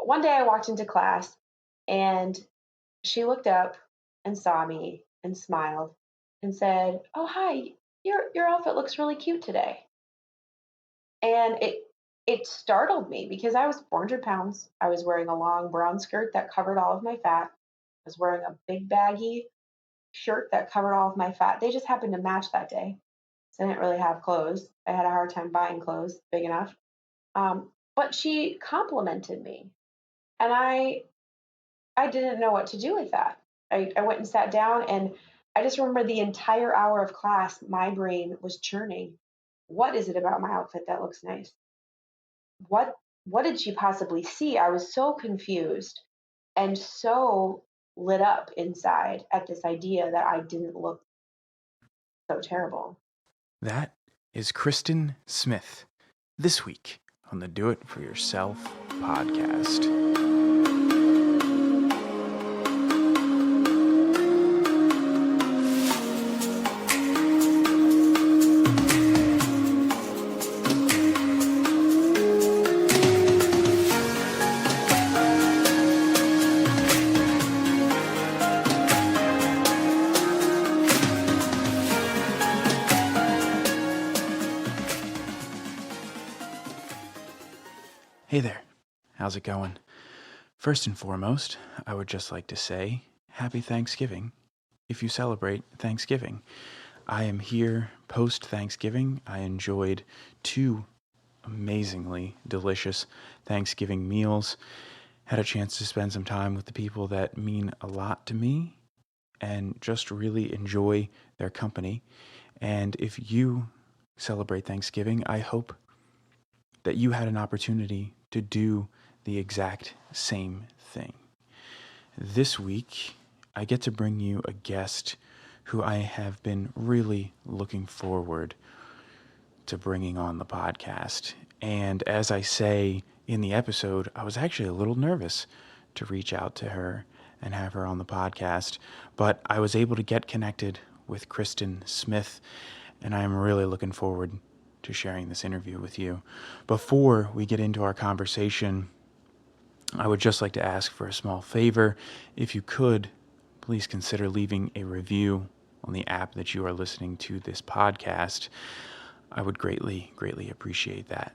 one day I walked into class and she looked up and saw me and smiled and said, "Oh, hi. Your outfit looks really cute today." And it startled me because I was 400 pounds. I was wearing a long brown skirt that covered all of my fat. I was wearing a big baggy shirt that covered all of my fat. They just happened to match that day. So I didn't really have clothes. I had a hard time buying clothes big enough. But she complimented me, and I didn't know what to do with that. I went and sat down, and I just remember the entire hour of class, my brain was churning. What is it about my outfit that looks nice? What what did she possibly see? I was so confused and so lit up inside at this idea that I didn't look so terrible. That is Kristen Smith this week on the Do It For Yourself podcast. Hey there, how's it going? First and foremost, I would just like to say Happy Thanksgiving if you celebrate Thanksgiving. I am here post Thanksgiving. I enjoyed 2 amazingly delicious Thanksgiving meals, had a chance to spend some time with the people that mean a lot to me, and just really enjoy their company. And if you celebrate Thanksgiving, I hope that you had an opportunity to do the exact same thing. This week, I get to bring you a guest who I have been really looking forward to bringing on the podcast. And as I say in the episode, I was actually a little nervous to reach out to her and have her on the podcast, but I was able to get connected with Kristen Smith, and I am really looking forward to sharing this interview with you. Before we get into our conversation, I would just like to ask for a small favor. If you could, please consider leaving a review on the app that you are listening to this podcast. I would greatly, greatly appreciate that.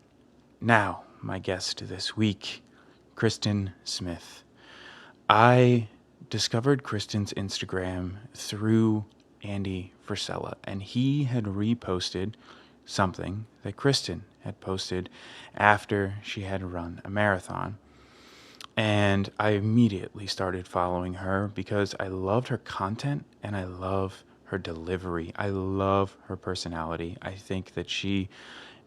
Now, my guest this week, Kristen Smith. I discovered Kristen's Instagram through Andy Frisella, and he had reposted something that Kristen had posted after she had run a marathon. And I immediately started following her because I loved her content and I love her delivery. I love her personality. I think that she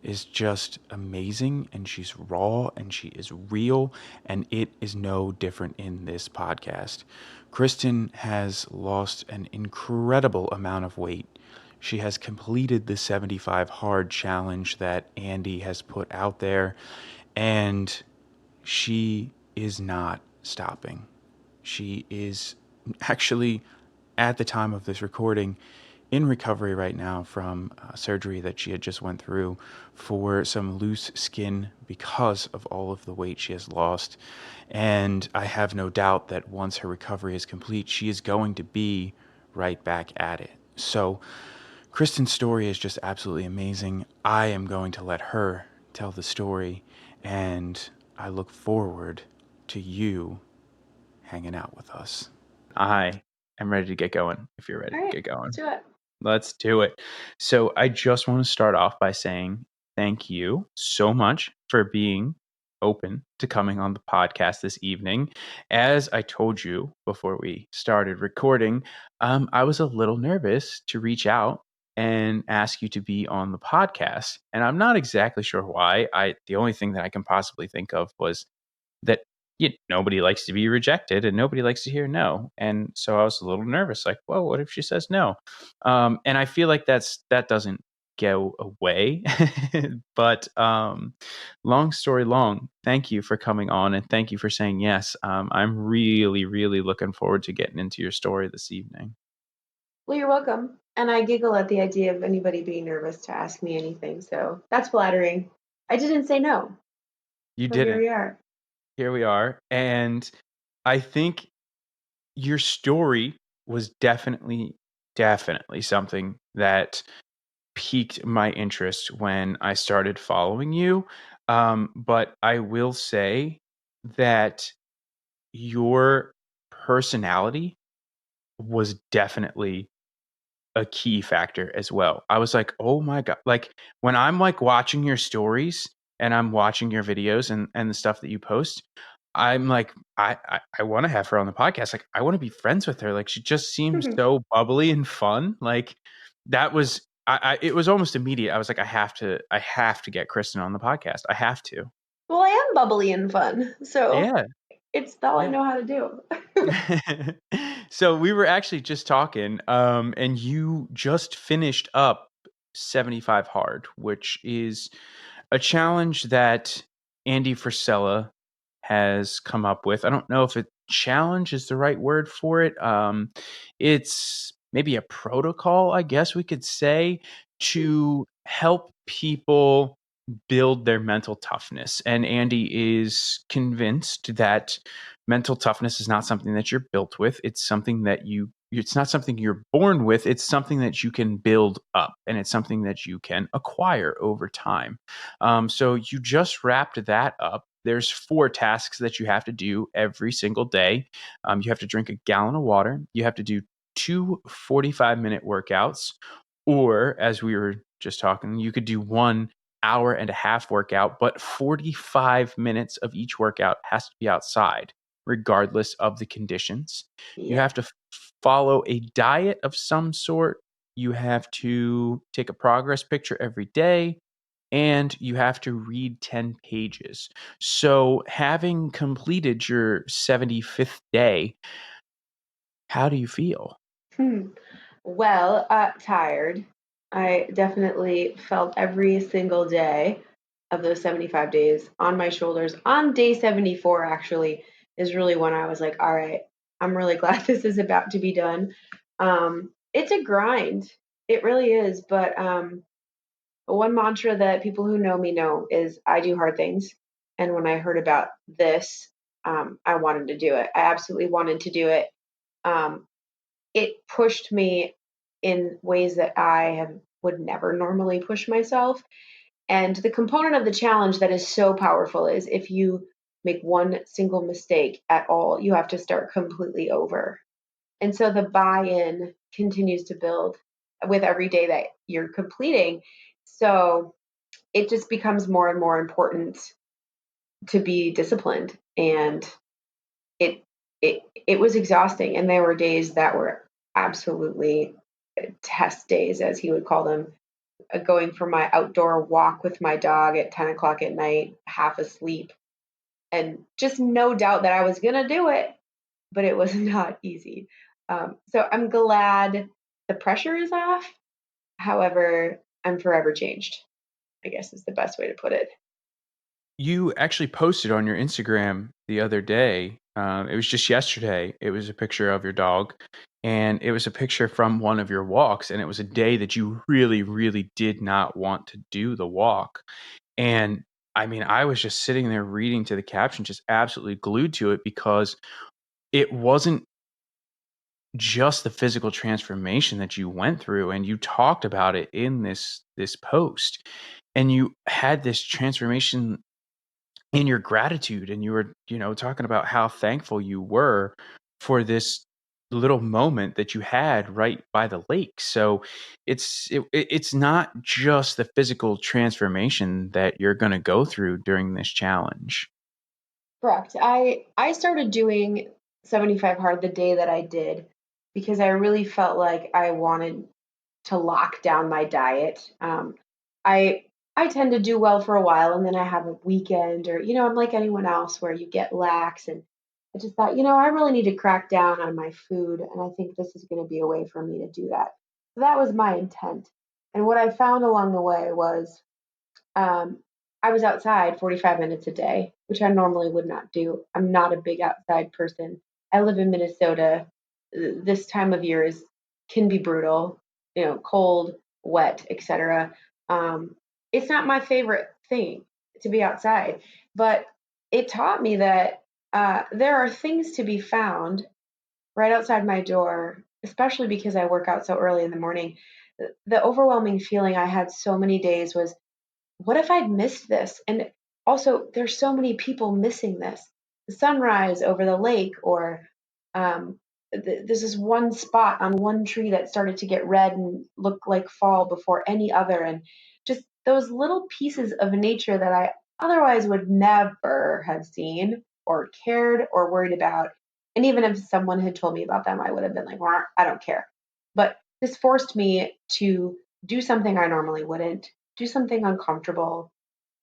is just amazing and she's raw and she is real, and it is no different in this podcast. Kristen has lost an incredible amount of weight. She has completed the 75 hard challenge that Andy has put out there, and she is not stopping. She is actually, at the time of this recording, in recovery right now from surgery that she had just went through for some loose skin because of all of the weight she has lost. And I have no doubt that once her recovery is complete, she is going to be right back at it. So Kristen's story is just absolutely amazing. I am going to let her tell the story, and I look forward to you hanging out with us. I am ready to get going if you're ready All to right, get going. let's do it. Let's do it. So I just want to start off by saying thank you so much for being open to coming on the podcast this evening. As I told you before we started recording, I was a little nervous to reach out and ask you to be on the podcast. And I'm not exactly sure why. The only thing that I can possibly think of was that nobody likes to be rejected and nobody likes to hear no. And so I was a little nervous, like, whoa, what if she says no? And I feel like that doesn't go away. But long story long, thank you for coming on and thank you for saying yes. I'm really, really looking forward to getting into your story this evening. Well, you're welcome. And I giggle at the idea of anybody being nervous to ask me anything, so that's flattering. I didn't say no, You so here didn't. we are. here we are. And I think your story was definitely something that piqued my interest when I started following you. But I will say that your personality was definitely a key factor as well. I was like, "Oh my god." Like when I'm like watching your stories and I'm watching your videos and the stuff that you post, I'm like, I want to have her on the podcast. Like I want to be friends with her. Like she just seems so bubbly and fun. Like that was it was almost immediate. I was like, I have to get Kristen on the podcast. I have to. Well, I am bubbly and fun, so Yeah. it's all I Yeah. know how to do. So we were actually just talking, and you just finished up 75 hard, which is a challenge that Andy Frisella has come up with. I don't know if challenge is the right word for it. It's maybe a protocol, I guess we could say, to help people build their mental toughness. And Andy is convinced that mental toughness is not something that you're built with. It's not something you're born with. It's something that you can build up, and it's something that you can acquire over time. So you just wrapped that up. There's 4 tasks that you have to do every single day. You have to drink a gallon of water. You have to do 2 45-minute workouts, or as we were just talking, you could do 1 hour and a half workout, but 45 minutes of each workout has to be outside, regardless of the conditions. You Yeah. have to follow a diet of some sort. You have to take a progress picture every day, and you have to read 10 pages. So, having completed your 75th day, how do you feel? Hmm. Well, tired. I definitely felt every single day of those 75 days on my shoulders. On day 74, actually, is really when I was like, all right, I'm really glad this is about to be done. It's a grind. It really is. But one mantra that people who know me know is I do hard things. And when I heard about this, I wanted to do it. I absolutely wanted to do it. Um, it pushed me in ways that would never normally push myself. And the component of the challenge that is so powerful is if you make one single mistake at all, you have to start completely over. And so the buy-in continues to build with every day that you're completing. So it just becomes more and more important to be disciplined. And it it was exhausting, and there were days that were absolutely test days, as he would call them, going for my outdoor walk with my dog at 10 o'clock at night, half asleep, and just no doubt that I was going to do it, but it was not easy. So I'm glad the pressure is off. However, I'm forever changed, I guess is the best way to put it. You actually posted on your Instagram the other day. It was just yesterday. It was a picture of your dog, and it was a picture from one of your walks. And it was a day that you really, really did not want to do the walk. And I mean, I was just sitting there reading to the caption, just absolutely glued to it because it wasn't just the physical transformation that you went through, and you talked about it in this post, and you had this transformation in your gratitude, and you were talking about how thankful you were for this little moment that you had right by the lake. So it's not just the physical transformation that you're going to go through during this challenge. Correct. I started doing 75 hard the day that I did because I really felt like I wanted to lock down my diet. I I tend to do well for a while, and then I have a weekend, or I'm like anyone else where you get lax. And I just thought, I really need to crack down on my food, and I think this is going to be a way for me to do that. So that was my intent. And what I found along the way was um, I was outside 45 minutes a day, which I normally would not do. I'm not a big outside person. I live in Minnesota. This time of year is can be brutal, cold, wet, etc. It's not my favorite thing to be outside, but it taught me that there are things to be found right outside my door, especially because I work out so early in the morning. The overwhelming feeling I had so many days was, what if I'd missed this? And also, there's so many people missing this. The sunrise over the lake, or there's this one spot on one tree that started to get red and look like fall before any other. And just those little pieces of nature that I otherwise would never have seen or cared or worried about. And even if someone had told me about them, I would have been like, well, I don't care. But this forced me to do something I normally wouldn't, do something uncomfortable,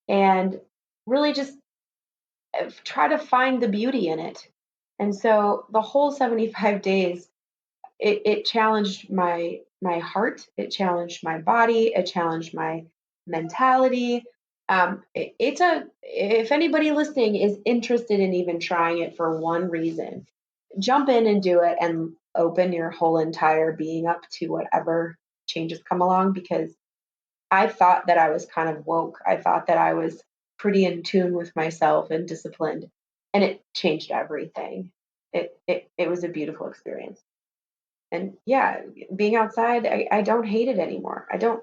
and really just try to find the beauty in it. And so the whole 75 days, it challenged my heart, it challenged my body, it challenged my mentality. It's a if anybody listening is interested in even trying it for one reason, jump in and do it and open your whole entire being up to whatever changes come along, because I thought that I was kind of woke. I thought that I was pretty in tune with myself and disciplined, and it changed everything. It was a beautiful experience. And yeah, being outside, I don't hate it anymore. I don't.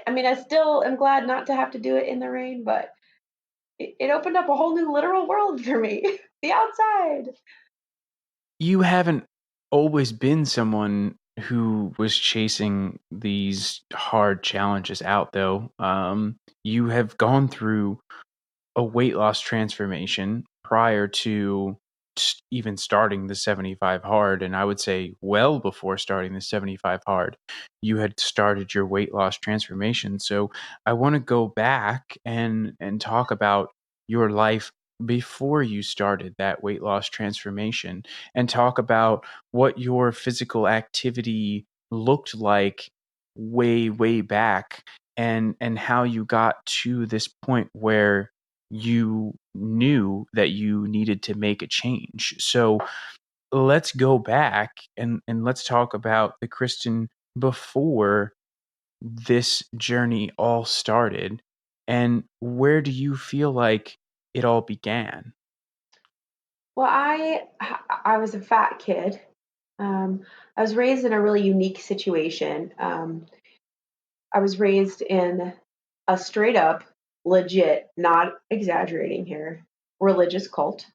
I mean, I still am glad not to have to do it in the rain, but it opened up a whole new literal world for me. The outside. You haven't always been someone who was chasing these hard challenges out, though. You have gone through a weight loss transformation prior to even starting the 75 hard. And I would say, well before starting the 75 hard, you had started your weight loss transformation. So I want to go back and talk about your life before you started that weight loss transformation, and talk about what your physical activity looked like way back, and how you got to this point where you knew that you needed to make a change. So let's go back and let's talk about the Kristen before this journey all started. And where do you feel like it all began? Well, I was a fat kid. Um, I was raised in a really unique situation. I was raised in a straight up, legit, not exaggerating here, religious cult.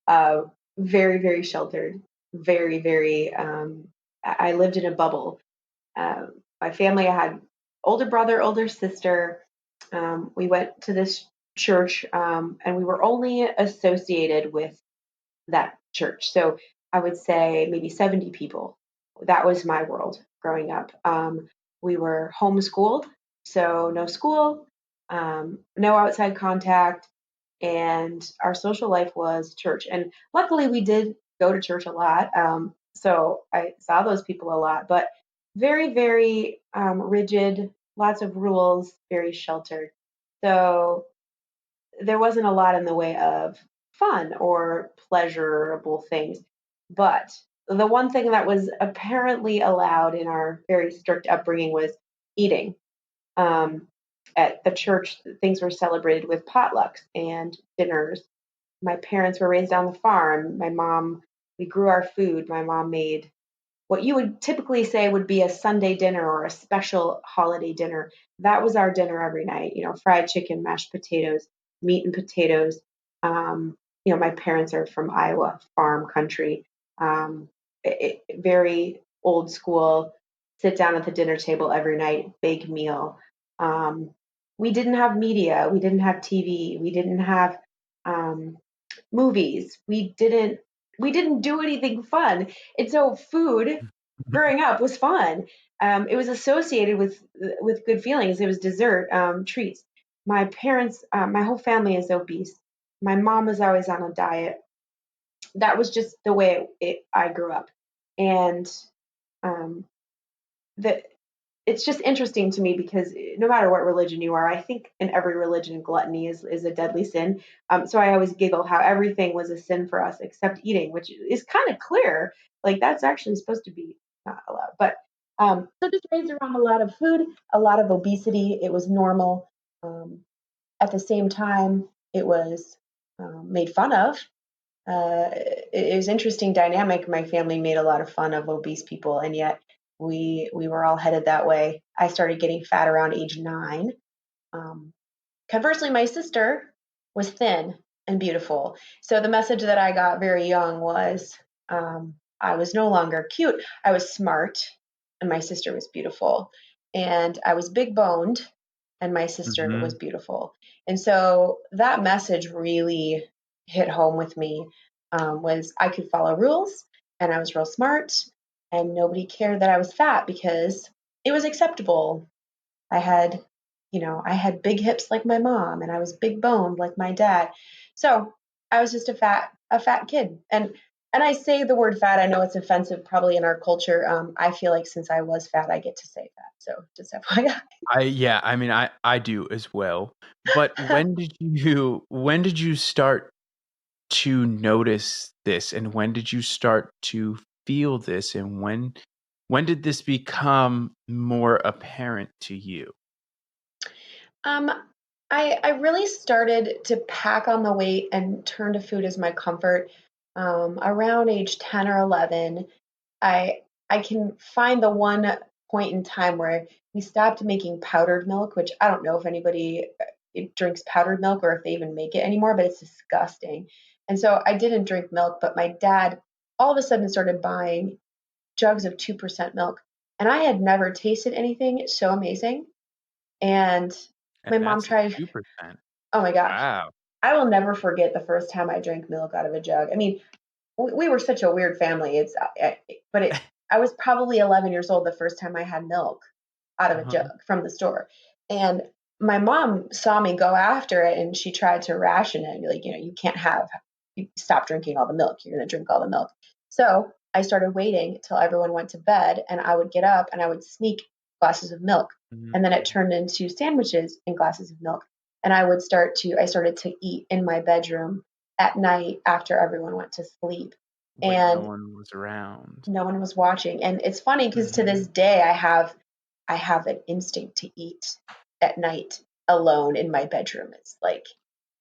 Uh, very, very sheltered. Very, very. I lived in a bubble. Uh, my family, I had older brother, older sister. We went to this church, and we were only associated with that church. So I would say maybe 70 people. That was my world growing up. We were homeschooled, so no school, no outside contact, and our social life was church. And luckily, we did go to church a lot. So I saw those people a lot, but very, very rigid, lots of rules, very sheltered. So there wasn't a lot in the way of fun or pleasurable things. But the one thing that was apparently allowed in our very strict upbringing was eating. Um, at the church, things were celebrated with potlucks and dinners. My parents were raised on the farm. We grew our food. My mom made what you would typically say would be a Sunday dinner or a special holiday dinner. That was our dinner every night. Fried chicken, mashed potatoes, meat and potatoes. My parents are from Iowa, farm country. Very old school. Sit down at the dinner table every night, big meal. Um, we didn't have media. We didn't have TV. We didn't have um, movies. We didn't do anything fun. And so food growing up was fun. It was associated with good feelings. It was dessert, treats. My parents, my whole family is obese. My mom was always on a diet. That was just the way I grew up, and um, the it's just interesting to me because no matter what religion you are, I think in every religion, gluttony is a deadly sin. So I always giggle how everything was a sin for us except eating, which is kind of clear. Like that's actually supposed to be not allowed. But so just raised around a lot of food, a lot of obesity. It was normal. Um, at the same time, it was. made fun of. It was interesting dynamic. My family made a lot of fun of obese people, and yet we were all headed that way. I started getting fat around age 9. Um, Conversely, my sister was thin and beautiful. So the message that I got very young was I was no longer cute. I was smart, and my sister was beautiful. And I was big boned, and my sister was Hmm. beautiful. And so that message really hit home with me. Was I could follow rules, and I was real smart, and nobody cared that I was fat because it was acceptable. I had, I had big hips like my mom, and I was big boned like my dad. So I was just a fat kid. And I say the word fat. I know it's offensive probably in our culture. I feel like since I was fat, I get to say fat. So just FYI. Yeah, I mean, I do as well. But when did you start to notice this, and when did you start to feel this, and when did this become more apparent to you? um, I really started to pack on the weight and turn to food as my comfort around age 10 or 11. I can find the one point in time where we stopped making powdered milk, which I don't know if anybody drinks powdered milk or if they even make it anymore, but it's disgusting. And so I didn't drink milk, but my dad all of a sudden started buying jugs of 2% milk. And I had never tasted anything so amazing. And my And mom that's tried, 2%. oh my gosh, Wow. I will never forget the first time I drank milk out of a jug. I mean, we were such a weird family. But I was probably 11 years old the first time I had milk out of a Uh-huh. jug from the store. And my mom saw me go after it, and she tried to ration it and be like, you stop drinking all the milk. You're going to drink all the milk. So I started waiting till everyone went to bed, and I would get up and I would sneak glasses of milk. And then it Mhm. turned into sandwiches and glasses of milk. And I started to eat in my bedroom at night after everyone went to sleep. When no And one was around. no one was watching. And it's funny because to this Mhm. day I have an instinct to eat at night alone in my bedroom. It's like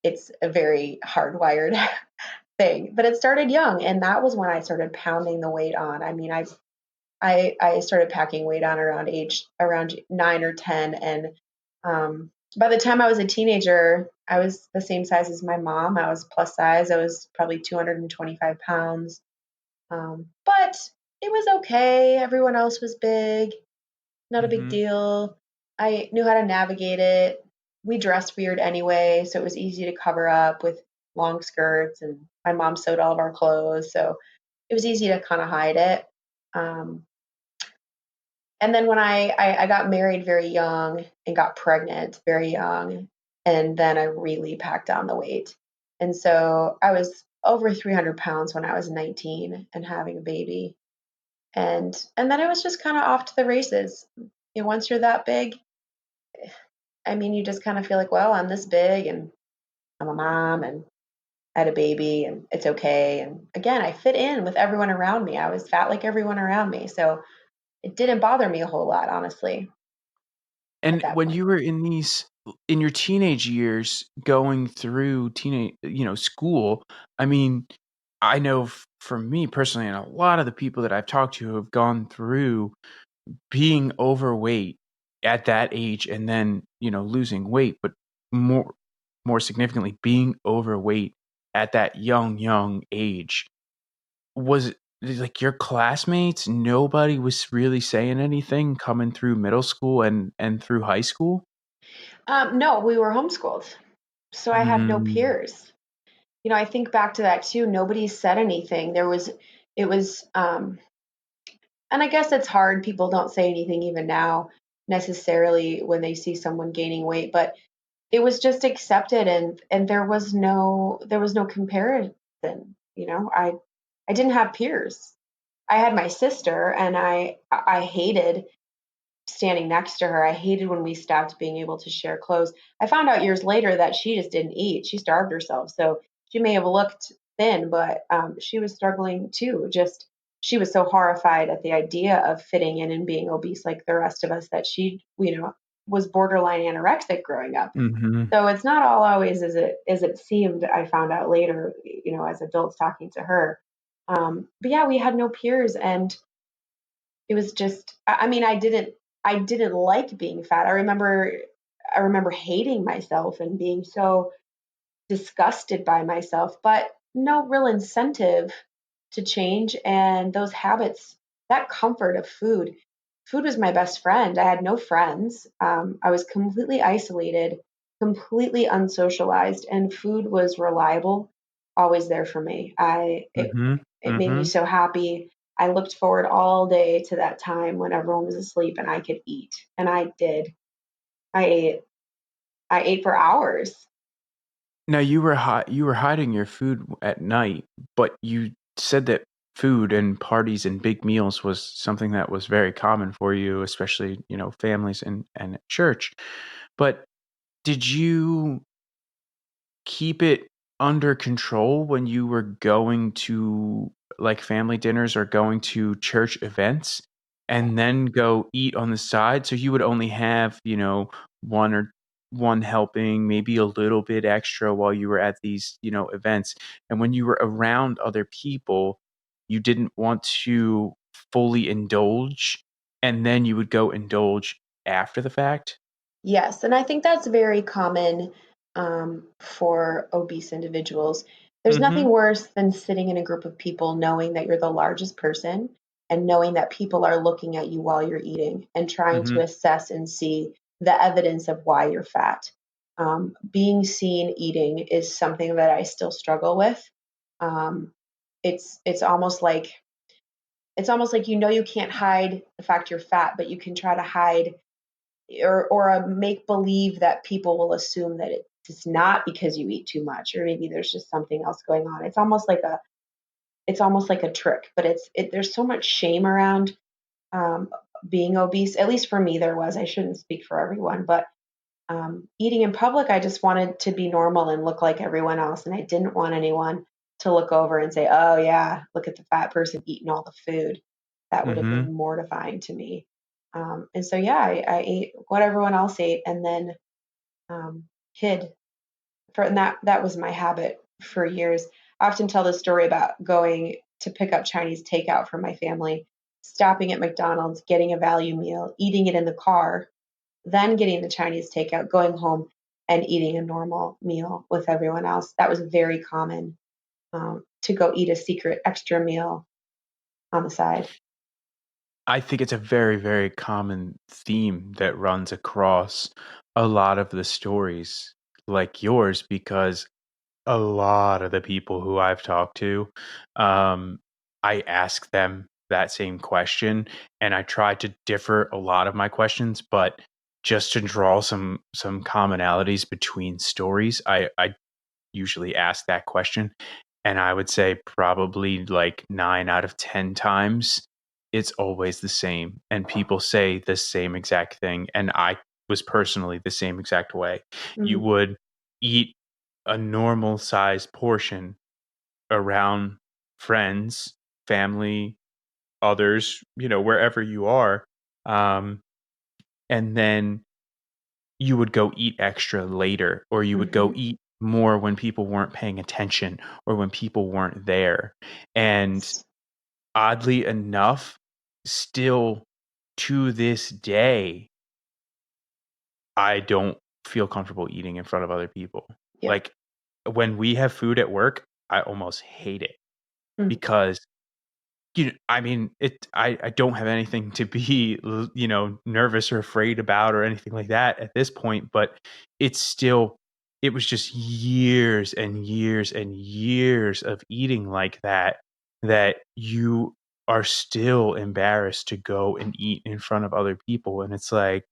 it's a very hardwired thing. But it started young, and that was when I started pounding the weight on. I mean, I started packing weight on around 9 or 10, and by the time I was a teenager, I was the same size as my mom. I was plus size. I was probably 225 pounds. But it was okay. Everyone else was big, not a big Mhm. deal. I knew how to navigate it. We dressed weird anyway, so it was easy to cover up with long skirts, and my mom sewed all of our clothes, so it was easy to kind of hide it. Um, and then when I got married very young and got pregnant very young, and then I really packed on the weight. And so I was over 300 pounds when I was 19 and having a baby. And then it was just kind of off to the races. Once you're that big, I mean, you just kind of feel like, well, I'm this big, and I'm a mom, and I had a baby, and it's okay. And again, I fit in with everyone around me. I was fat like everyone around me, so it didn't bother me a whole lot, honestly, at And that when point. you were in your teenage years going through school, I mean, I know for me personally, and a lot of the people that I've talked to who have gone through being overweight at that age and then, losing weight, but more more significantly, being overweight at that young age. Was it like your classmates, nobody was really saying anything coming through middle school and through high school? No, we were homeschooled, so I had no Mm, peers. I think back to that too. Nobody said anything. It was, and I guess it's hard. People don't say anything even now necessarily when they see someone gaining weight, but it was just accepted, and there was no comparison. I didn't have peers. I had my sister, and I hated standing next to her. I hated when we stopped being able to share clothes. I found out years later that she just didn't eat. She starved herself. So she may have looked thin, but she was struggling too. Just she was so horrified at the idea of fitting in and being obese like the rest of us that she, was borderline anorexic growing up. Mm-hmm. So it's not all always as it seemed. I found out later, as adults talking to her. But yeah, we had no peers, and it was just. I mean, I didn't like being fat. I remember hating myself and being so disgusted by myself, but no real incentive to change. And those habits, that comfort of food was my best friend. I had no friends. I was completely isolated, completely unsocialized, and food was reliable, always there for me. Mm-hmm. It made me Mm-hmm. so happy. I looked forward all day to that time when everyone was asleep and I could eat, and I did. I ate. I ate for hours. Now you were hiding your food at night, but you said that food and parties and big meals was something that was very common for you, especially, families and at church. But did you keep it under control when you were going to like family dinners or going to church events and then go eat on the side? So you would only have, one or one helping, maybe a little bit extra while you were at these, events. And when you were around other people, you didn't want to fully indulge, and then you would go indulge after the fact. Yes, and I think that's very common for obese individuals. There's Mm-hmm. nothing worse than sitting in a group of people knowing that you're the largest person and knowing that people are looking at you while you're eating and trying Mm-hmm. to assess and see the evidence of why you're fat. Being seen eating is something that I still struggle with. Um, it's almost like you can't hide the fact you're fat, but you can try to hide or a make believe that people will assume that it's not because you eat too much, or maybe there's just something else going on. It's almost like a trick, but there's so much shame around um, being obese. At least for me, there was. I shouldn't speak for everyone, but eating in public, I just wanted to be normal and look like everyone else, and I didn't want anyone to look over and say, "Oh yeah, look at the fat person eating all the food." That would have Mm-hmm. been mortifying to me. And so yeah, I ate what everyone else ate, and then hid. And that was my habit for years. I often tell the story about going to pick up Chinese takeout for my family, stopping at McDonald's, getting a value meal, eating it in the car, then getting the Chinese takeout, going home and eating a normal meal with everyone else. That was very common, to go eat a secret extra meal on the side. I think it's a very, very common theme that runs across a lot of the stories like yours, because a lot of the people who I've talked to, um, I ask them that same question, and I try to differ a lot of my questions, but just to draw some commonalities between stories, I usually ask that question. And I would say probably like 9 out of 10 times, it's always the same. And people say the same exact thing. And I was personally the same exact way. You Mhm. would eat a normal sized portion around friends, family, others, wherever you are. Um, and then you would go eat extra later, or you would go Mhm. eat more when people weren't paying attention or when people weren't there. And Yes. oddly enough, still to this day, I don't feel comfortable eating in front of other people. Yeah. Like when we have food at work, I almost hate it Mhm. because I mean, I don't have anything to be, nervous or afraid about or anything like that at this point, but it's still, it was just years and years and years of eating like that, that you are still embarrassed to go and eat in front of other people. And it's like,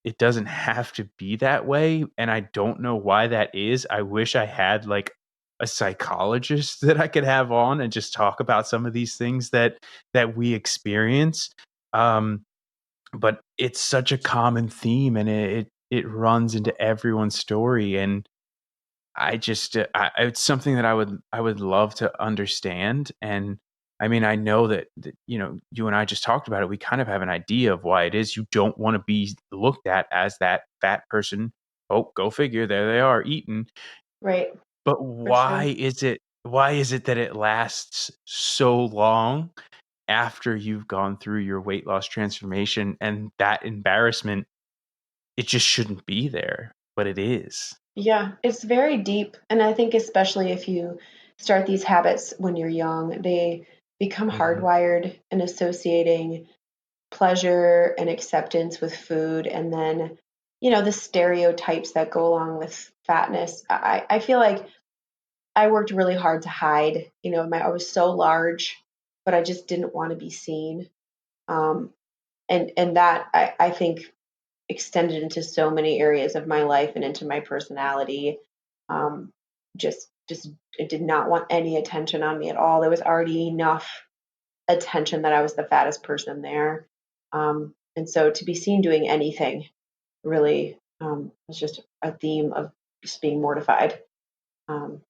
it doesn't have to be that way, and I don't know why that is. I wish I had, like, a psychologist that I could have on and just talk about some of these things that we experience, um, but it's such a common theme, and it runs into everyone's story, and I just, it's something that I would love to understand, and I mean, I know that, you and I just talked about it. We kind of have an idea of why it is you don't want to be looked at as that fat person. Oh, go figure. There they are eating. Right. But For sure. why is it that it lasts so long after you've gone through your weight loss transformation, and that embarrassment, it just shouldn't be there, but it is. Yeah, it's very deep. And I think especially if you start these habits when you're young, they become Mhm. hardwired in associating pleasure and acceptance with food. And then, the stereotypes that go along with fatness. I feel like I worked really hard to hide, I was so large, but I just didn't want to be seen. Um, and that I think extended into so many areas of my life and into my personality. Um, just it did not want any attention on me at all. There was already enough attention that I was the fattest person there. And so to be seen doing anything really was just a theme of just being mortified um,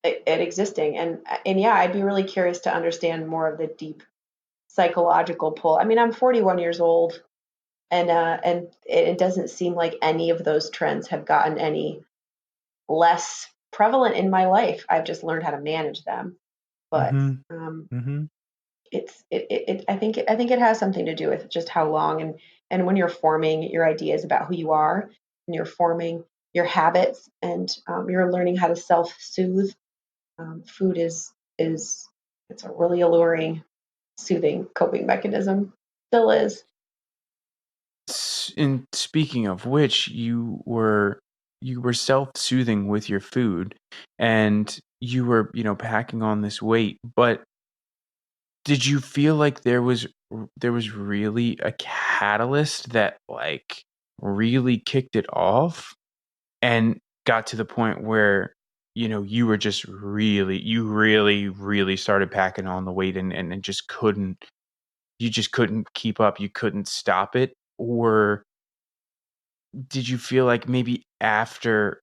at existing. And yeah, I'd be really curious to understand more of the deep psychological pull. I mean, I'm 41 years old, and it doesn't seem like any of those trends have gotten any less prevalent in my life. I've just learned how to manage them. But Mhm. um, Mhm. I think it has something to do with just how long and when you're forming your ideas about who you are and you're forming your habits and you're learning how to self-soothe. Food is it's a really alluring, soothing coping mechanism. Still is. And speaking of which, you were self-soothing with your food, and you were, packing on this weight, but did you feel like there was really a catalyst that, like, really kicked it off and got to the point where, you really started packing on the weight, and just couldn't keep up, you couldn't stop it? Or did you feel like maybe after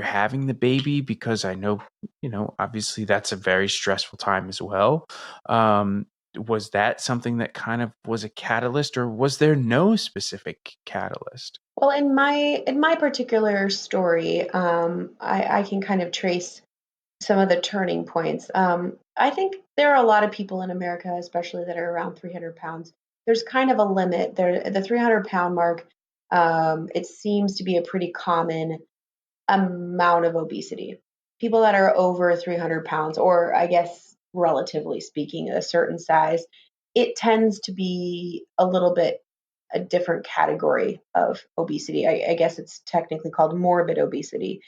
having the baby? Because I know, obviously that's a very stressful time as well. Um, was that something that kind of was a catalyst, or was there no specific catalyst? Well, in my particular story, I can kind of trace some of the turning points. I think there are a lot of people in America, especially that are around 300 pounds. There's kind of a limit. There, the 300-pound mark. It seems to be a pretty common amount of obesity. People that are over 300 pounds, or I guess relatively speaking, a certain size, it tends to be a little bit a different category of obesity. I guess it's technically called morbid obesity.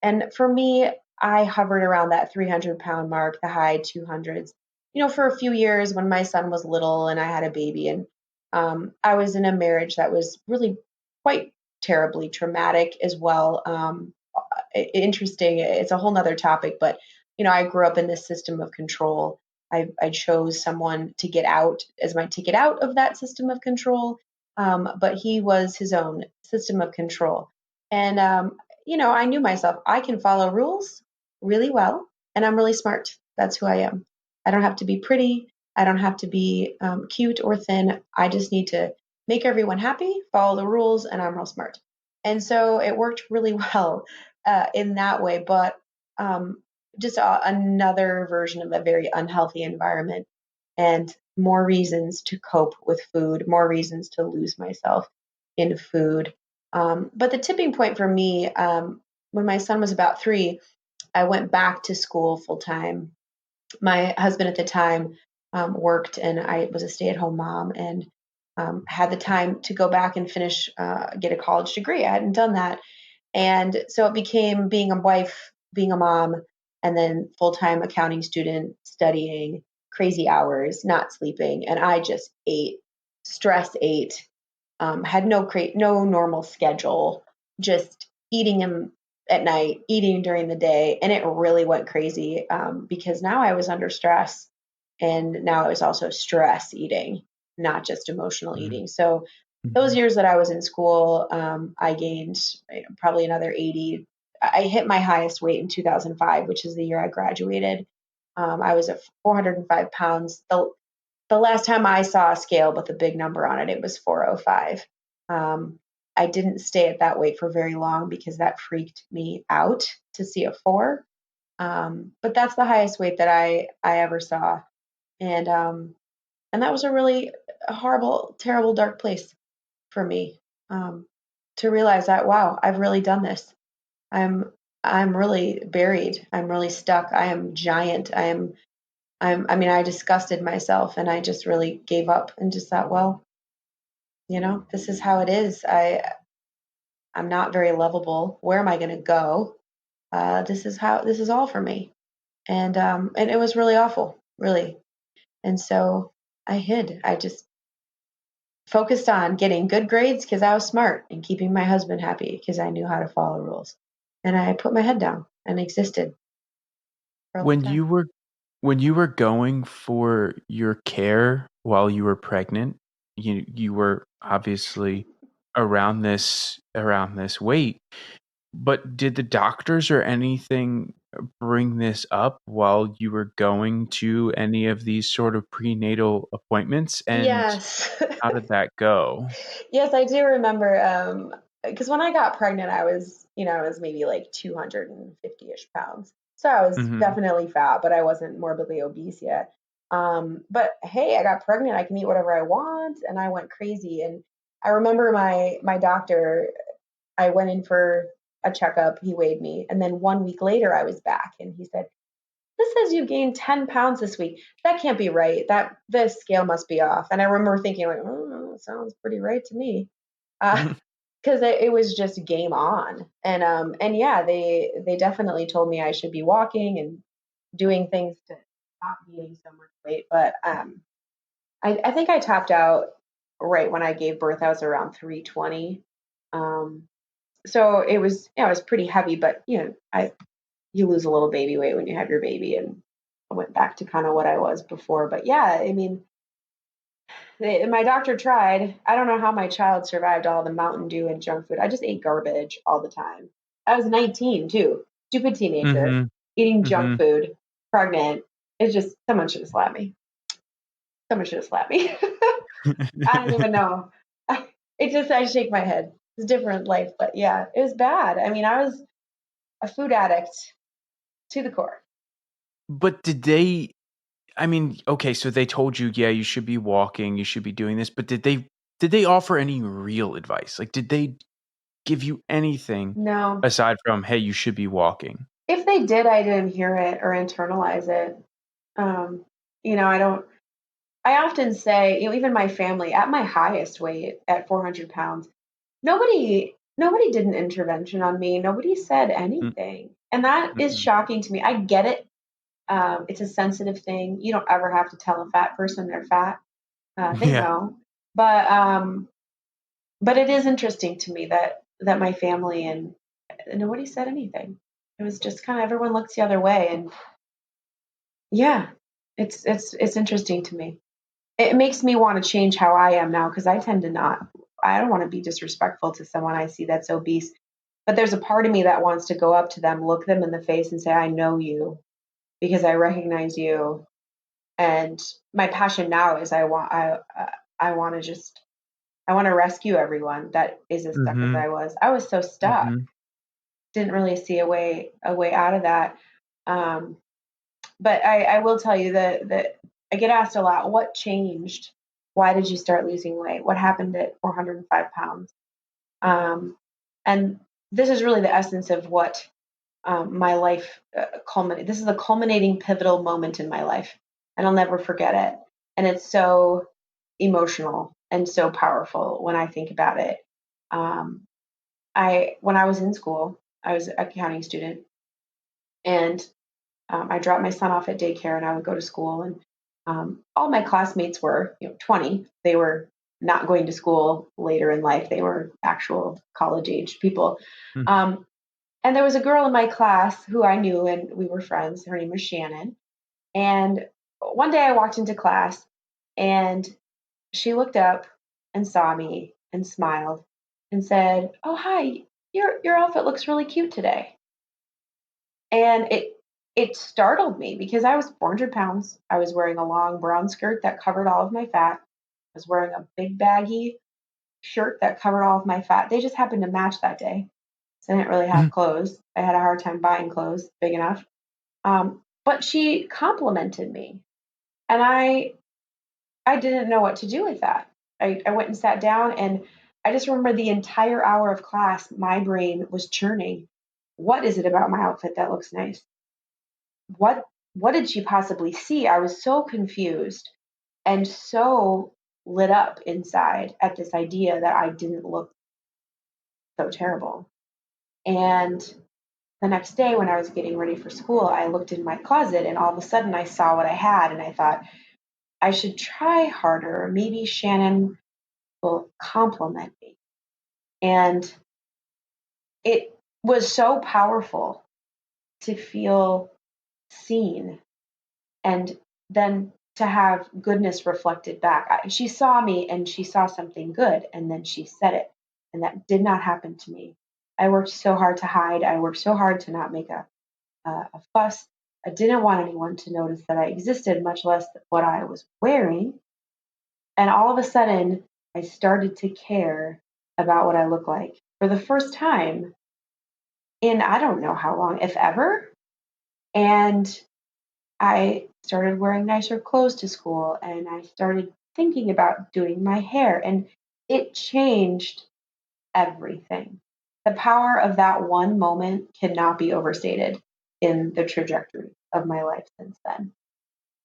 And for me, I hovered around that 300-pound mark, the high 200s, for a few years when my son was little and I had a baby. And I was in a marriage that was really quite terribly traumatic as well. Interesting. It's a whole nother topic, but I grew up in this system of control. I chose someone to get out as my ticket out of that system of control, but he was his own system of control. And I knew myself. I can follow rules really well, and I'm really smart. That's who I am. I don't have to be pretty. I don't have to be cute or thin. I just need to make everyone happy, follow the rules, and I'm real smart. And so it worked really well in that way, but um, just another version of a very unhealthy environment and more reasons to cope with food, more reasons to lose myself in food. But the tipping point for me, when my son was about 3, I went back to school full time. My husband at the time worked, and I was a stay at home mom and had the time to go back and finish, get a college degree. I hadn't done that. And so it became being a wife, being a mom, and then full time accounting student, studying crazy hours, not sleeping. And I just ate, had no normal schedule, just eating him at night, eating during the day, and it really went crazy because now I was under stress, and now it was also stress eating, not just emotional Mhm. eating. So those Mhm. years that I was in school, I gained probably another 80. I hit my highest weight in 2005, which is the year I graduated. I was at 405 pounds. The last time I saw a scale with a big number on it, it was 405. I didn't stay at that weight for very long because that freaked me out to see a four. But that's the highest weight that I ever saw, and that was a really horrible, terrible, dark place for me, to realize that wow, I've really done this. I'm I'm really buried. I'm really stuck. I am giant. I mean, I disgusted myself and I just really gave up and just thought, well, this is how it is. I'm not very lovable. Where am I going to go? This is all for me. And it was really awful, really. And so I hid. I just focused on getting good grades because I was smart and keeping my husband happy because I knew how to follow rules. And I put my head down and existed for a long When time. you were when you were going for your care while you were pregnant, you were obviously around this weight, but did the doctors or anything bring this up while you were going to any of these sort of prenatal appointments? And Yes. how did that go? Yes, I do remember, because when I got pregnant, I was maybe like 250-ish pounds. So I was Mhm. definitely fat, but I wasn't morbidly obese yet. But hey, I got pregnant. I can eat whatever I want, and I went crazy. And I remember my doctor. I went in for a checkup. He weighed me, and then 1 week later, I was back, and he said, "This says you gained 10 pounds this week. That can't be right. That the scale must be off." And I remember thinking, like, oh, that sounds pretty right to me. Because it was just game on. And yeah, they definitely told me I should be walking and doing things to stop gaining so much weight. But I think I topped out right when I gave birth. I was around 320. Um, so it was pretty heavy, but I you lose a little baby weight when you have your baby, and I went back to kind of what I was before. But yeah, I mean, my doctor tried. I don't know how my child survived all the Mountain Dew and junk food. I just ate garbage all the time. I was 19 too, stupid teenager, Mhm. eating junk Mhm. food, pregnant. It's just someone should have slapped me. Someone should have slapped me. I don't even know. I shake my head. It's a different life, but yeah, it was bad. I mean, I was a food addict to the core. But did they I mean, okay, so they told you, yeah, you should be walking, you should be doing this, but did they offer any real advice? Like, did they give you anything No, aside from, "Hey, you should be walking"? if they did, I didn't hear it or internalize it. Um, I don't. I often say, even my family at my highest weight at 400 pounds, nobody did an intervention on me. Nobody said Mm, anything, and that is mhm. shocking to me. I get it. It's a sensitive thing. You don't ever have to tell a fat person they're fat. They Yeah. know, but it is interesting to me that my family and nobody said anything. It was just kind of everyone looked the other way, and yeah, it's interesting to me. It makes me want to change how I am now because I tend to not. I don't want to be disrespectful to someone I see that's obese, but there's a part of me that wants to go up to them, look them in the face, and say, "I know you because I recognize you." And my passion now is I want to just I want to rescue everyone that is as stuck as Mhm. I was. I was so stuck, Mhm. didn't really see a way out of that. Um, but I will tell you that I get asked a lot, what changed? Why did you start losing weight? What happened at 405 pounds? And this is really the essence of what my life culminated. This is a culminating pivotal moment in my life, and I'll never forget it. And it's so emotional and so powerful when I think about it. Um, when I was in school, I was an accounting student, and I dropped my son off at daycare and I would go to school. And all my classmates were, 20. They were not going to school later in life. They were actual college age people. Mhm. Um, and there was a girl in my class who I knew and we were friends. Her name was Shannon. And one day I walked into class and she looked up and saw me and smiled and said, "Oh, hi, your outfit looks really cute today." And it startled me because I was 400 pounds. I was wearing a long brown skirt that covered all of my fat. I was wearing a big baggy shirt that covered all of my fat. They just happened to match that day. So I didn't really have Mhm. clothes. I had a hard time buying clothes big enough. But she complimented me, and I didn't know what to do with that. I went and sat down, and I just remember the entire hour of class, my brain was churning. What is it about my outfit that looks nice? What what did she possibly see? I was so confused and so lit up inside at this idea that I didn't look so terrible. And the next day when I was getting ready for school, I looked in my closet and all of a sudden I saw what I had and I thought I should try harder. Maybe Shannon will compliment me. And it was so powerful to feel seen and then to have goodness reflected back. She saw me and she saw something good and then she said it. And that did not happen to me. I worked so hard to hide. I worked so hard to not make a fuss. I didn't want anyone to notice that I existed, much less what I was wearing. And all of a sudden, I started to care about what I look like for the first time in I don't know how long, if ever. And I started wearing nicer clothes to school and I started thinking about doing my hair, and it changed everything. The power of that one moment cannot be overstated in the trajectory of my life since then.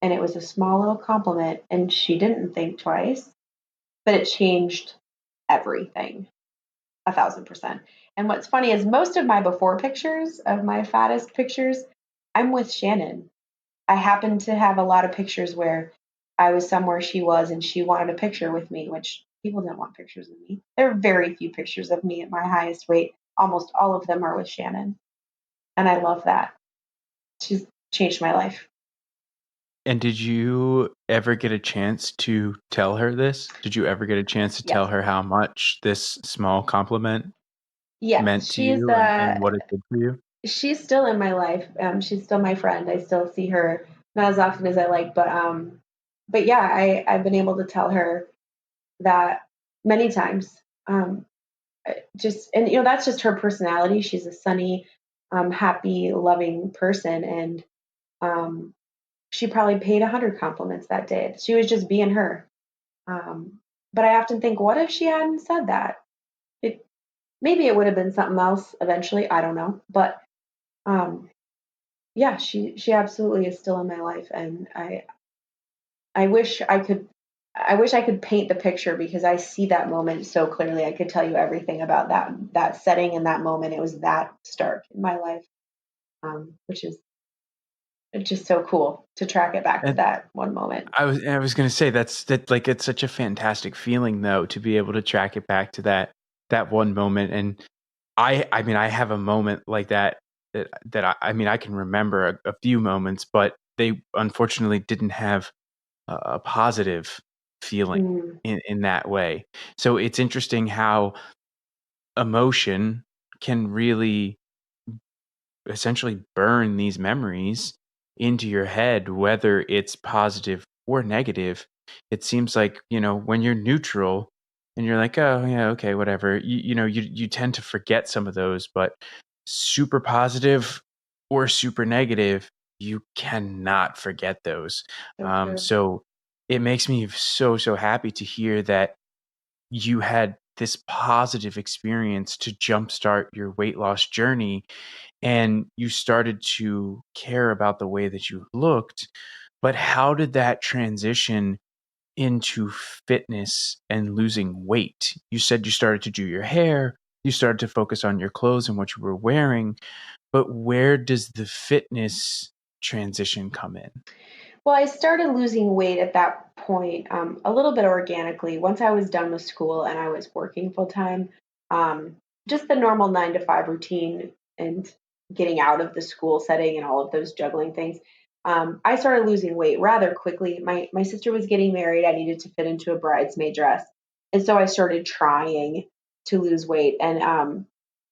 And it was a small little compliment, and she didn't think twice, but it changed everything 1,000%. And what's funny is most of my before pictures, of my fattest pictures, I'm with Shannon. I happen to have a lot of pictures where I was somewhere she was and she wanted a picture with me, which people didn't want pictures of me. There are very few pictures of me at my highest weight. Almost all of them are with Shannon. And I love that. She's changed my life. And did you ever get a chance to tell her this? Did you ever get a chance to tell Yes. her how much this small compliment Yes. meant to you and what it did for you? She's still in my life. She's still my friend. I still see her not as often as I like, but yeah, I've been able to tell her that many times. Just and that's just her personality. She's a sunny, happy, loving person, and um, she probably paid 100 compliments that day. She was just being her. Um, but I often think, what if she hadn't said that? It maybe it would have been something else eventually. I don't know, but um, yeah, she absolutely is still in my life, and I wish I could. I wish I could paint the picture because I see that moment so clearly. I could tell you everything about that setting and that moment. It was that stark in my life, which is just so cool to track it back to And that one moment. I was gonna say that like it's such a fantastic feeling though to be able to track it back to that one moment. And I mean I have a moment like that I mean I can remember a few moments, but they unfortunately didn't have a positive feeling Mm, in that way. So it's interesting how emotion can really essentially burn these memories into your head, whether it's positive or negative. It seems like, when you're neutral and you're like, oh, yeah, okay, whatever, you tend to forget some of those, but super positive or super negative, you cannot forget those. so true. So it makes me so, so happy to hear that you had this positive experience to jumpstart your weight loss journey and you started to care about the way that you looked. But how did that transition into fitness and losing weight? You said you started to do your hair, you started to focus on your clothes and what you were wearing, but where does the fitness transition come in? Well, I started losing weight at that point, a little bit organically. Once I was done with school and I was working full time, um, just the normal 9 to 5 routine and getting out of the school setting and all of those juggling things. I started losing weight rather quickly. My sister was getting married. I needed to fit into a bridesmaid dress, and so I started trying to lose weight. And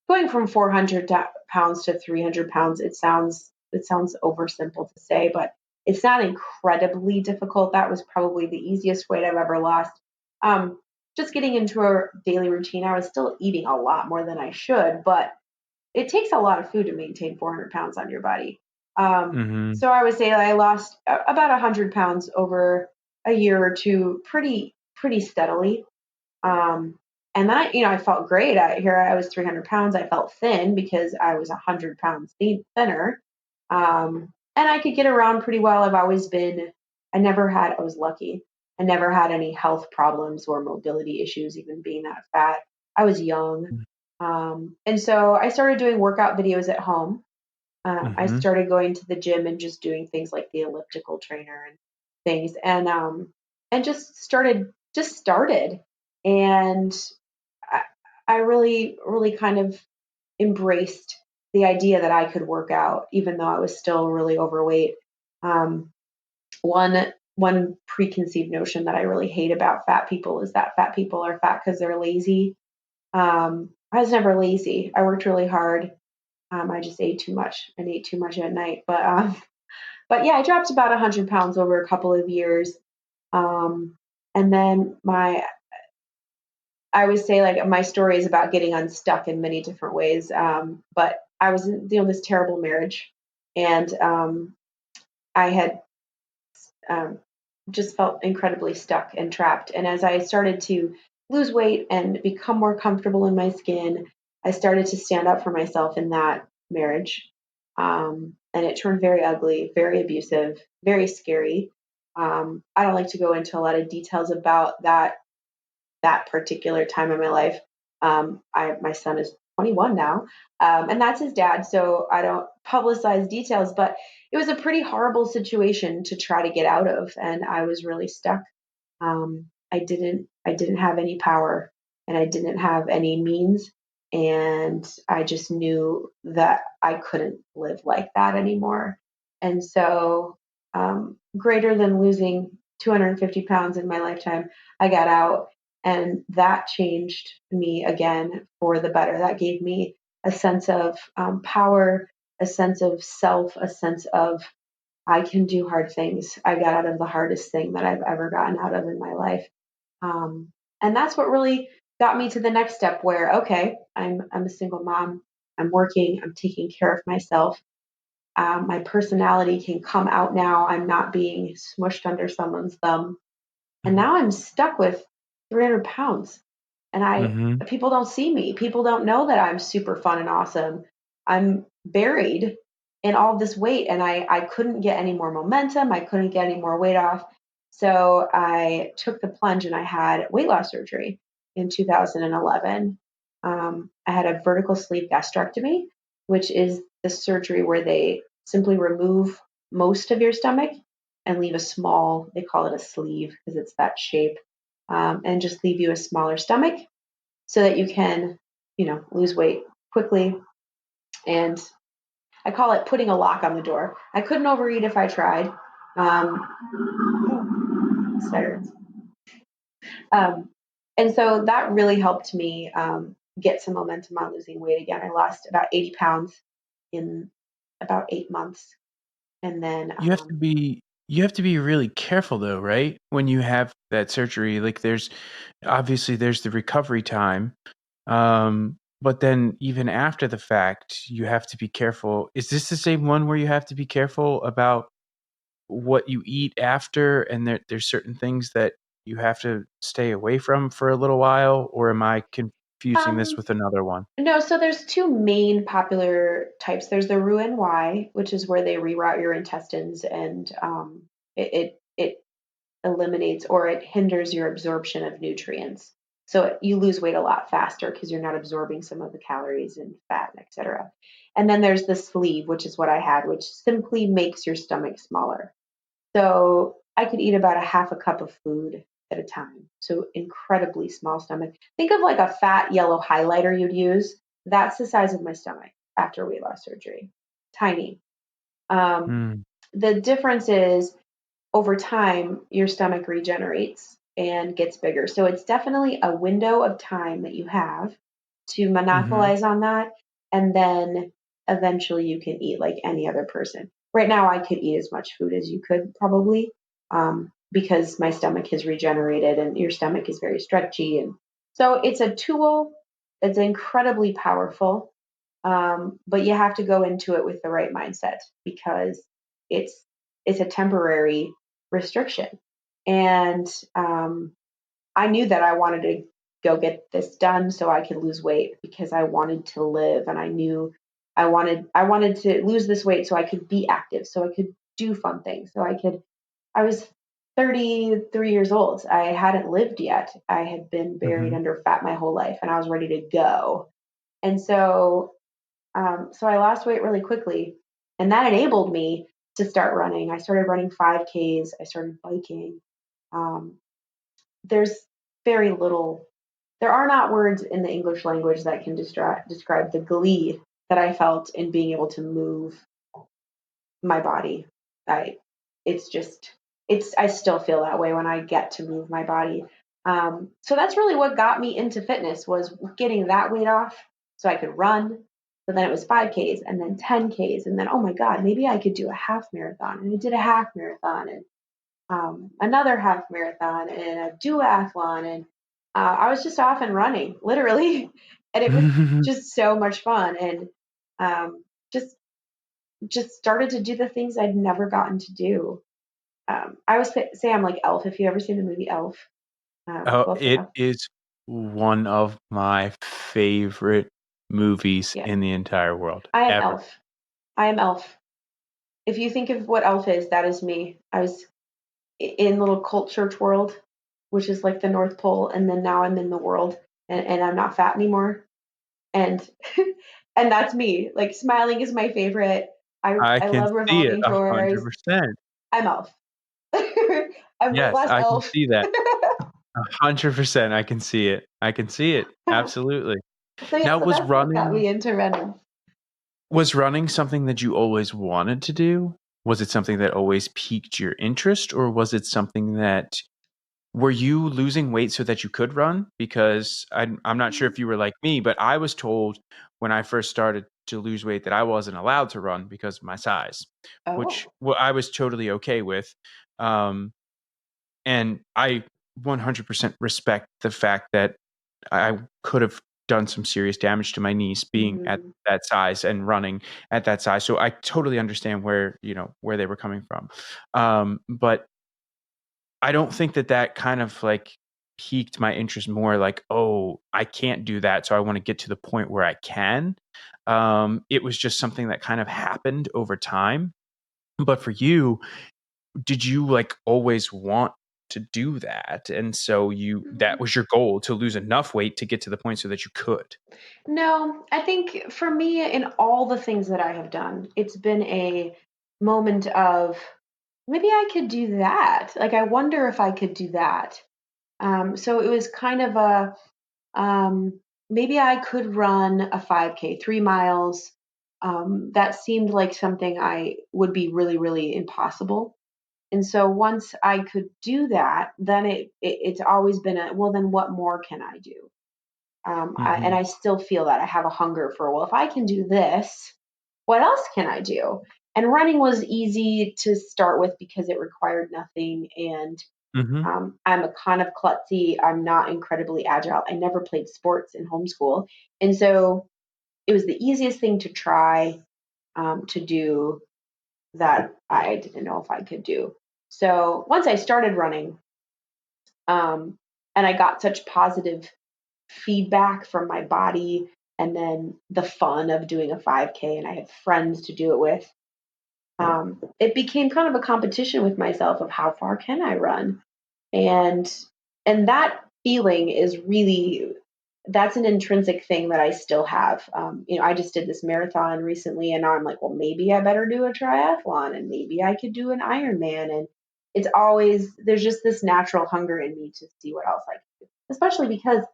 going from 400 pounds to 300 pounds, it sounds it sounds oversimple to say, but it's not incredibly difficult. That was probably the easiest weight I've ever lost. Um, just getting into a daily routine, I was still eating a lot more than I should, but it takes a lot of food to maintain 400 pounds on your body. Mm-hmm. So I would say I lost about 100 pounds over a year or two, pretty steadily. Um, and then I felt great. Here I was 300 pounds. I felt thin because I was 100 pounds thinner. And I could get around pretty well. I was lucky. I never had any health problems or mobility issues, even being that fat. I was young. And so I started doing workout videos at home. I Mm-hmm. started going to the gym and just doing things like the elliptical trainer and things, and just started, and I, I really kind of embraced the idea that I could work out, even though I was still really overweight. Um, one preconceived notion that I really hate about fat people is that fat people are fat because they're lazy. I was never lazy. I worked really hard. I just ate too much and ate too much at night. But yeah, I dropped about 100 pounds over a couple of years. Um, and then I would say like my story is about getting unstuck in many different ways. But I was in this terrible marriage, and I had um, just felt incredibly stuck and trapped. And as I started to lose weight and become more comfortable in my skin, I started to stand up for myself in that marriage. And it turned very ugly, very abusive, very scary. I don't like to go into a lot of details about that particular time in my life. My son is 21 now, and that's his dad, so I don't publicize details. But it was a pretty horrible situation to try to get out of, and I was really stuck. I didn't have any power, and I didn't have any means, and I just knew that I couldn't live like that anymore. And so, greater than losing 250 pounds in my lifetime, I got out, and that changed me again for the better. That gave me a sense of power, a sense of self, a sense of I can do hard things. I got out of the hardest thing that I've ever gotten out of in my life. Um, and that's what really got me to the next step where, okay, I'm a single mom. I'm working. I'm taking care of myself. My personality can come out now. I'm not being smushed under someone's thumb. And now I'm stuck with 300 pounds. And Mm-hmm. people don't see me. People don't know that I'm super fun and awesome. I'm buried in all this weight, and I couldn't get any more momentum. I couldn't get any more weight off. So I took the plunge and I had weight loss surgery in 2011. I had a vertical sleeve gastrectomy, which is the surgery where they simply remove most of your stomach and leave a small, they call it a sleeve because it's that shape, and just leave you a smaller stomach so that you can, lose weight quickly. And I call it putting a lock on the door. I couldn't overeat if I tried. Um, sirens. Um, and so that really helped me get some momentum on losing weight again. I lost about 80 pounds in about 8 months. And then, You have to be really careful though, right? When you have that surgery, like there's the recovery time. But then even after the fact, you have to be careful. Is this the same one where you have to be careful about what you eat after, and there's certain things that you have to stay away from for a little while, or am I confusing this um, with another one? no, so there's two main popular types. There's the Roux-en-Y, which is where they reroute your intestines, and it eliminates or it hinders your absorption of nutrients. So you lose weight a lot faster because you're not absorbing some of the calories and fat, etc. And then there's the sleeve, which is what I had, which simply makes your stomach smaller. So I could eat about a half a cup of food at a time. So incredibly small stomach. Think of like a fat yellow highlighter you'd use. That's the size of my stomach after weight loss surgery. Tiny. Um, Mm, the difference is over time, your stomach regenerates and gets bigger. So it's definitely a window of time that you have to mhm. monopolize on that. And then eventually you can eat like any other person. Right now, I could eat as much food as you could probably, because my stomach has regenerated and your stomach is very stretchy. And so it's a tool. It's incredibly powerful, but you have to go into it with the right mindset because it's it's a temporary restriction. And I knew that I wanted to go get this done so I could lose weight because I wanted to live, and I knew I wanted to lose this weight so I could be active, so I could do fun things, so I was 33 years old. I hadn't lived yet. I had been buried Hmm. under fat my whole life and I was ready to go. And so I lost weight really quickly, and that enabled me to start running. I started running 5Ks. I started biking. Um, there's very little. There are not words in the English language that can describe the glee that I felt in being able to move my body. I, it's just, I still feel that way when I get to move my body. So that's really what got me into fitness was getting that weight off so I could run. So then it was 5Ks and then 10Ks. And then, oh my God, maybe I could do a half marathon. And I did a half marathon and another half marathon and a duathlon. And I was just off and running, literally. And it was just so much fun. And um, just started to do the things I'd never gotten to do. I always say I'm like Elf. If you ever seen the movie Elf, Oh, both it have. is one of my favorite movies Yeah, in the entire world I am ever. Elf. I am Elf. If you think of what Elf is, that is me. I was in little cult church world, which is like the North Pole, and then now I'm in the world, and I'm not fat anymore, and and that's me. Like smiling is my favorite. I I can love see it revolving a doors. hundred percent. I'm Elf. I'm the Yes, last I can elf. see that 100%. I can see it. I can see it. Absolutely. So yeah, Now, so that's what got me into running. was running something that you always wanted to do? Was it something that always piqued your interest, or was it something that were you losing weight so that you could run? Because I'm not sure if you were like me, but I was told when I first started to lose weight that I wasn't allowed to run because of my size, which Oh. I was totally okay with. Um, and I 100% respect the fact that I could have done some serious damage to my niece being at Hmm. that size and running at that size. So I totally understand where, where they were coming from. But I don't think that that kind of like piqued my interest more like, oh, I can't do that. So I want to get to the point where I can. It was just something that kind of happened over time. But for you, did you like always want to do that? And so that was your goal to lose enough weight to get to the point so that you could. No, I think for me, in all the things that I have done, it's been a moment of maybe I could do that. Like, I wonder if I could do that. So it was kind of a maybe I could run a 5K, 3 miles. That seemed like something I would be really, really impossible. And so once I could do that, then it's always been a well, then what more can I do? And Hmm. I still feel that I have a hunger for, well, if I can do this, what else can I do? And running was easy to start with because it required nothing. And Hmm. I'm a kind of klutzy. I'm not incredibly agile. I never played sports in homeschool. And so it was the easiest thing to try to do that I didn't know if I could do. So once I started running, um, and I got such positive feedback from my body and then the fun of doing a 5K and I had friends to do it with. It became kind of a competition with myself of how far can I run, and that feeling is really that's an intrinsic thing that I still have. I just did this marathon recently, and now I'm like, well, maybe I better do a triathlon, and maybe I could do an Ironman, and it's always there's just this natural hunger in me to see what else I can do, especially because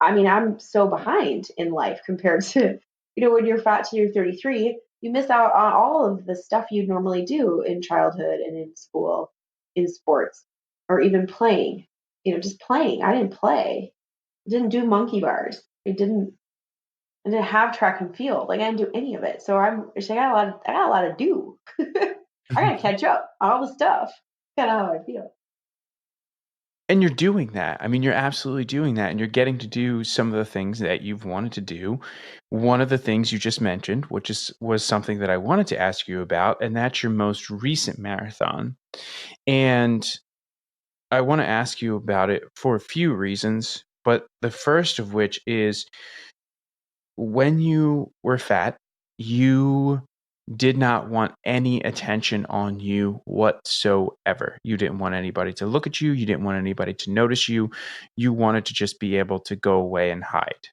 I mean, I'm so behind in life compared to, when you're fat till you're 33, you miss out on all of the stuff you'd normally do in childhood and in school, in sports, or even playing. Just playing. I didn't play. I didn't do monkey bars. I didn't. I didn't have track and field. Like I didn't do any of it. So I got a lot to do. I gotta catch up on all the stuff. Kind of how I feel. And you're doing that. I mean, you're absolutely doing that, and you're getting to do some of the things that you've wanted to do. One of the things you just mentioned, which was something that I wanted to ask you about, and that's your most recent marathon. And I want to ask you about it for a few reasons, but the first of which is when you were fat, you did not want any attention on you whatsoever. You didn't want anybody to look at you. You didn't want anybody to notice you. You wanted to just be able to go away and hide.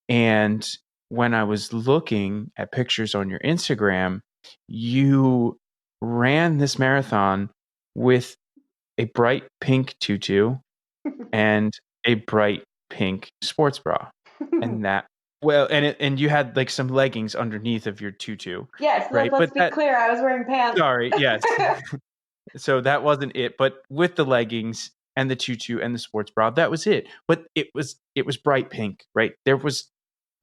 And when I was looking at pictures on your Instagram, you ran this marathon with a bright pink tutu and a bright pink sports bra. And that well, and you had like some leggings underneath of your tutu, Yes, right? let's But be that clear. I was wearing pants. sorry, yes. So that wasn't it, but with the leggings and the tutu and the sports bra, that was it. But it was bright pink, right? There was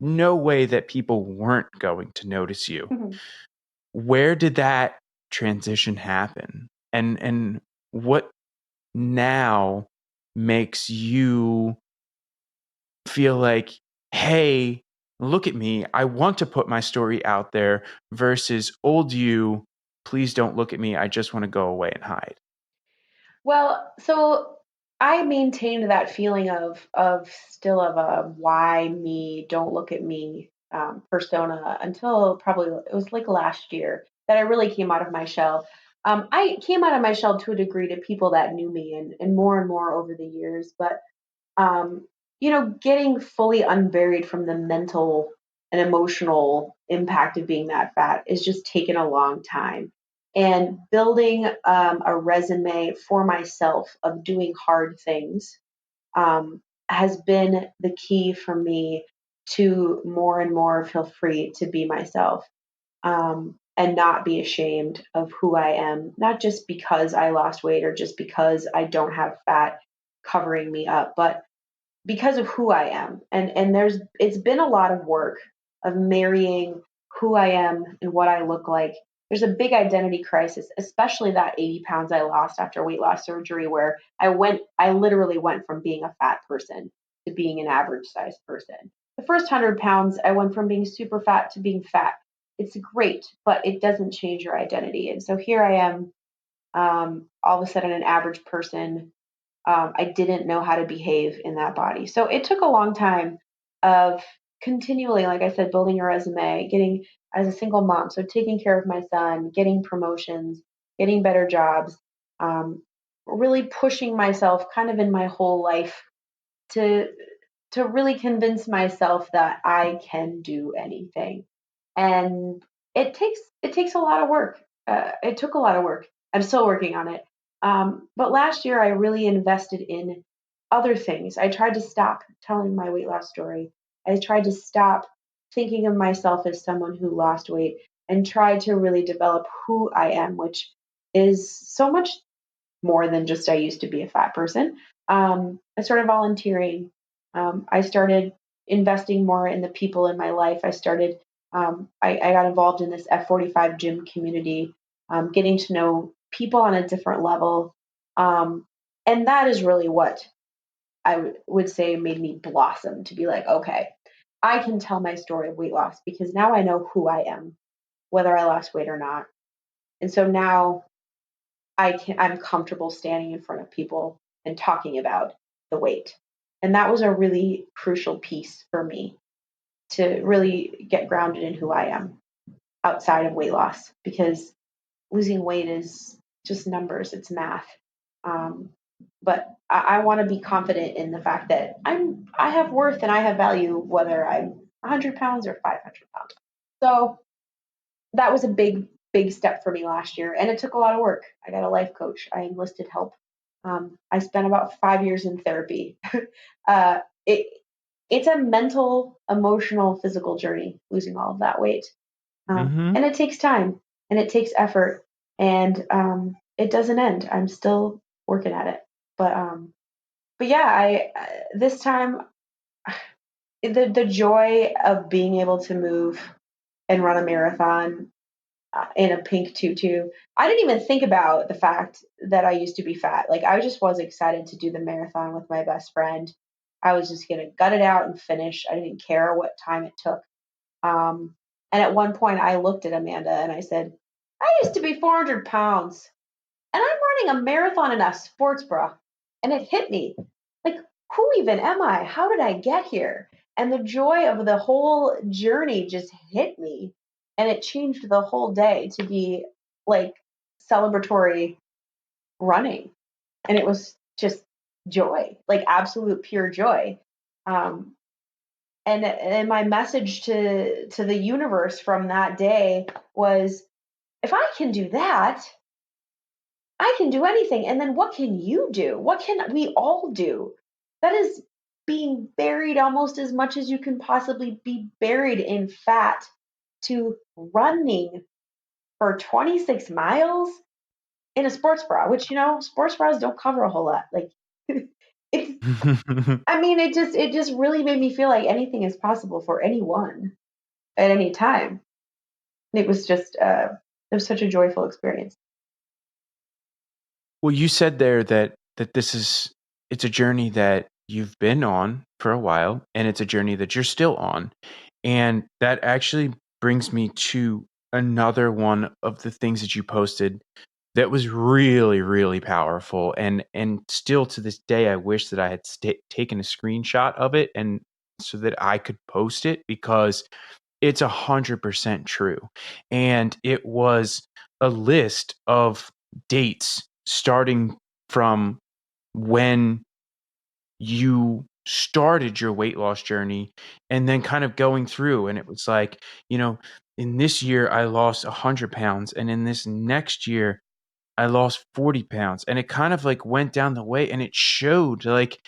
no way that people weren't going to notice you. Where did that transition happen? And what now makes you feel like, hey, look at me. I want to put my story out there versus old you, please don't look at me. I just want to go away and hide. Well, so I maintained that feeling of still of a why me, don't look at me persona until probably it was like last year that I really came out of my shell. I came out of my shell to a degree to people that knew me and more over the years, but um, getting fully unburied from the mental and emotional impact of being that fat is just taken a long time. And building a resume for myself of doing hard things has been the key for me to more and more feel free to be myself and not be ashamed of who I am, not just because I lost weight or just because I don't have fat covering me up, but because of who I am. And it's been a lot of work of marrying who I am and what I look like. There's a big identity crisis, especially that 80 pounds I lost after weight loss surgery, where I literally went from being a fat person to being an average sized person. The first 100 pounds, I went from being super fat to being fat. It's great, but it doesn't change your identity. And so here I am, all of a sudden, an average person. I didn't know how to behave in that body. So it took a long time of continually, like I said, building a resume, getting as a single mom, so taking care of my son, getting promotions, getting better jobs, um, really pushing myself kind of in my whole life to to really convince myself that I can do anything. And it takes a lot of work. It took a lot of work. I'm still working on it. But last year I really invested in other things. I tried to stop telling my weight loss story. I tried to stop thinking of myself as someone who lost weight and tried to really develop who I am, which is so much more than just I used to be a fat person. I started volunteering. I started investing more in the people in my life. I got involved in this F45 gym community, getting to know people on a different level. And that is really what would say made me blossom to be like, okay, I can tell my story of weight loss because now I know who I am, whether I lost weight or not. And so now I'm comfortable standing in front of people and talking about the weight. And that was a really crucial piece for me to really get grounded in who I am outside of weight loss because losing weight is just numbers, it's math. Um, but I want to be confident in the fact that I have worth and I have value whether I'm 100 pounds or 500 pounds. So that was a big step for me last year, and it took a lot of work. I got a life coach. I enlisted help. I spent about 5 years in therapy. uh, it it's a mental, emotional, physical journey losing all of that weight, Mm-hmm. and it takes time and it takes effort, and it doesn't end. I'm still working at it, but yeah, I this time the joy of being able to move and run a marathon in a pink tutu. I didn't even think about the fact that I used to be fat. Like I just was excited to do the marathon with my best friend. I was just gonna gut it out and finish. I didn't care what time it took. Um, and at one point, I looked at Amanda and I said, "I used to be 400 pounds, and I'm running a marathon in a sports bra." And it hit me, like, who even am I? How did I get here? And the joy of the whole journey just hit me. And it changed the whole day to be like celebratory running. And it was just joy, like absolute pure joy. Um, and my message to the universe from that day was, if I can do that, I can do anything. And then what can you do? What can we all do? That is being buried almost as much as you can possibly be buried in fat, to running for 26 miles in a sports bra, which, sports bras don't cover a whole lot. Like it's, I mean, it just really made me feel like anything is possible for anyone at any time. It was just, it was such a joyful experience. Well, you said there that it's a journey that you've been on for a while, and it's a journey that you're still on. And that actually brings me to another one of the things that you posted that was really, really powerful. And still to this day, I wish that I had taken a screenshot of it and so that I could post it, because it's 100% true. And it was a list of dates starting from when you started your weight loss journey, and then kind of going through. And it was like, in this year, I lost 100 pounds. And in this next year, I lost 40 pounds. And it kind of like went down the way, and it showed like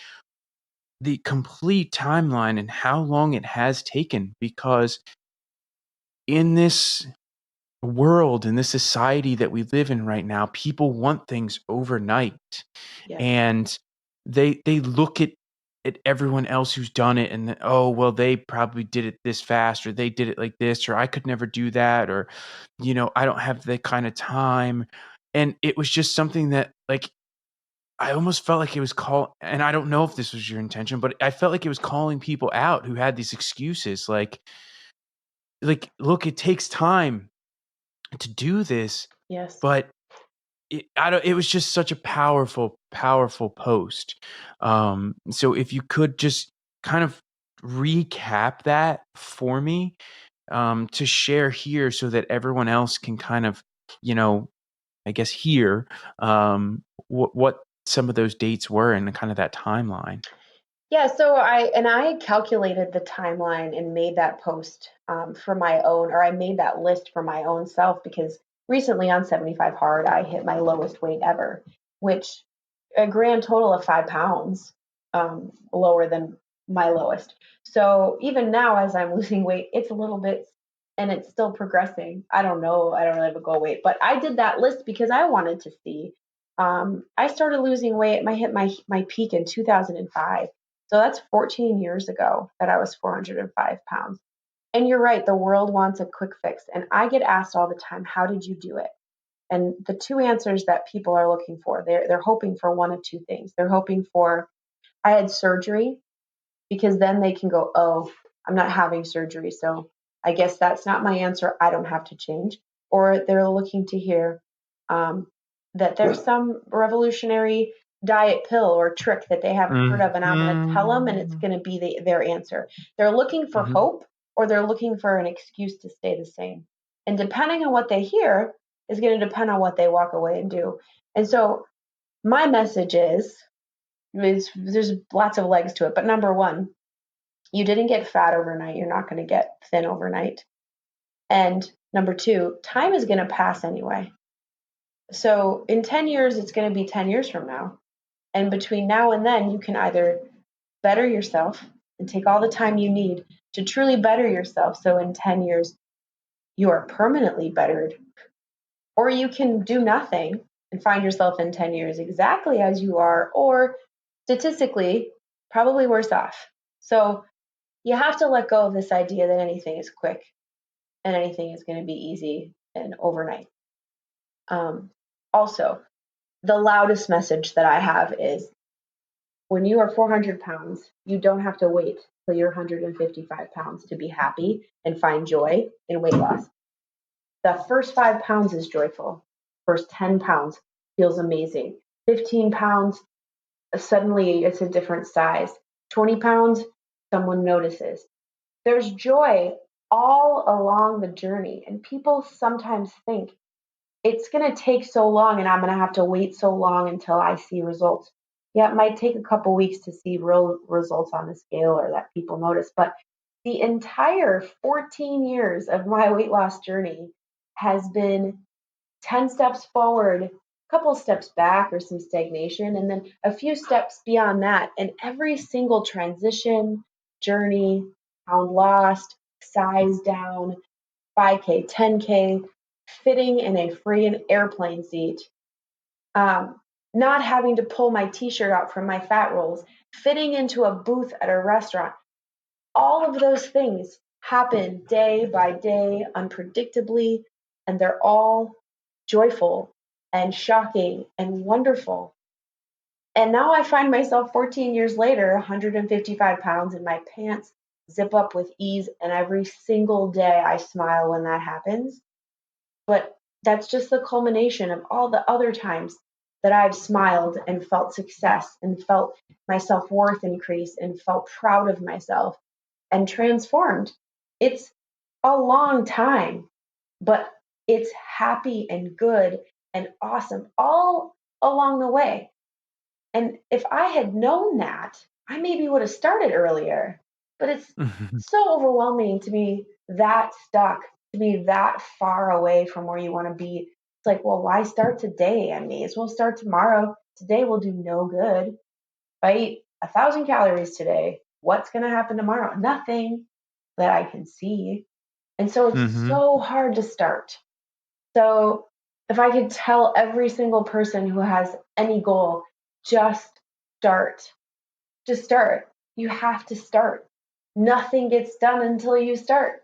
the complete timeline and how long it has taken, because in this world, in this society that we live in right now, people want things overnight, Yes. and they look at everyone else who's done it, and oh well, they probably did it this fast, or they did it like this, or I could never do that, or I don't have that kind of time. And it was just something that, like, I almost felt like it was and I don't know if this was your intention, but I felt like it was calling people out who had these excuses, like, look, it takes time to do this. Yes. But it was just such a powerful, powerful post. So if you could just kind of recap that for me, to share here, so that everyone else can kind of, you know, I guess, hear what some of those dates were and kind of that timeline. Yeah, so I calculated the timeline and made that post for my own, or I made that list for my own self, because recently on 75 Hard, I hit my lowest weight ever, which a grand total of 5 pounds lower than my lowest. So even now, as I'm losing weight, it's a little bit, and it's still progressing. I don't know. I don't really have a goal weight, but I did that list because I wanted to see. I started losing weight. I hit my peak in 2005. So that's 14 years ago that I was 405 pounds. And you're right, the world wants a quick fix. And I get asked all the time, how did you do it? And the two answers that people are looking for, they're hoping for one of two things. They're hoping for, I had surgery, because then they can go, oh, I'm not having surgery. So I guess that's not my answer. I don't have to change. Or they're looking to hear um, that there's some revolutionary diet pill or trick that they haven't heard of. And I'm going to tell them, and it's Mhm. going to be their answer. They're looking for Mhm. hope, or they're looking for an excuse to stay the same. And depending on what they hear is going to depend on what they walk away and do. And so my message is there's lots of legs to it. But number one, you didn't get fat overnight. You're not going to get thin overnight. And number two, time is going to pass anyway. So in 10 years, it's going to be 10 years from now. And between now and then, you can either better yourself and take all the time you need to truly better yourself. So in 10 years, you are permanently bettered, or you can do nothing and find yourself in 10 years exactly as you are, or statistically, probably worse off. So you have to let go of this idea that anything is quick and anything is going to be easy and overnight. Also, the loudest message that I have is when you are 400 pounds, you don't have to wait till you're 155 pounds to be happy and find joy in weight loss. The first 5 pounds is joyful. First 10 pounds feels amazing. 15 pounds, suddenly it's a different size. 20 pounds, someone notices. There's joy all along the journey. And people sometimes think it's going to take so long and I'm going to have to wait so long until I see results. Yeah, it might take a couple weeks to see real results on the scale or that people notice, but the entire 14 years of my weight loss journey has been 10 steps forward, a couple steps back or some stagnation, and then a few steps beyond that. And every single transition, journey, pound lost, size down, 5K, 10K, fitting in a free airplane seat, not having to pull my t-shirt out from my fat rolls, fitting into a booth at a restaurant. All of those things happen day by day, unpredictably, and they're all joyful and shocking and wonderful. And now I find myself 14 years later, 155 pounds, and my pants zip up with ease. And every single day I smile when that happens. But that's just the culmination of all the other times that I've smiled and felt success and felt my self worth increase and felt proud of myself and transformed. It's a long time, but it's happy and good and awesome all along the way. And if I had known that, I maybe would have started earlier. But it's so overwhelming to be that stuck, to be that far away from where you want to be. It's like, well, why start today? I may as well start tomorrow. Today will do no good. If I eat 1,000 calories today, what's going to happen tomorrow? Nothing that I can see. And so it's Mm-hmm. so hard to start. So if I could tell every single person who has any goal, just start. Just start. You have to start. Nothing gets done until you start.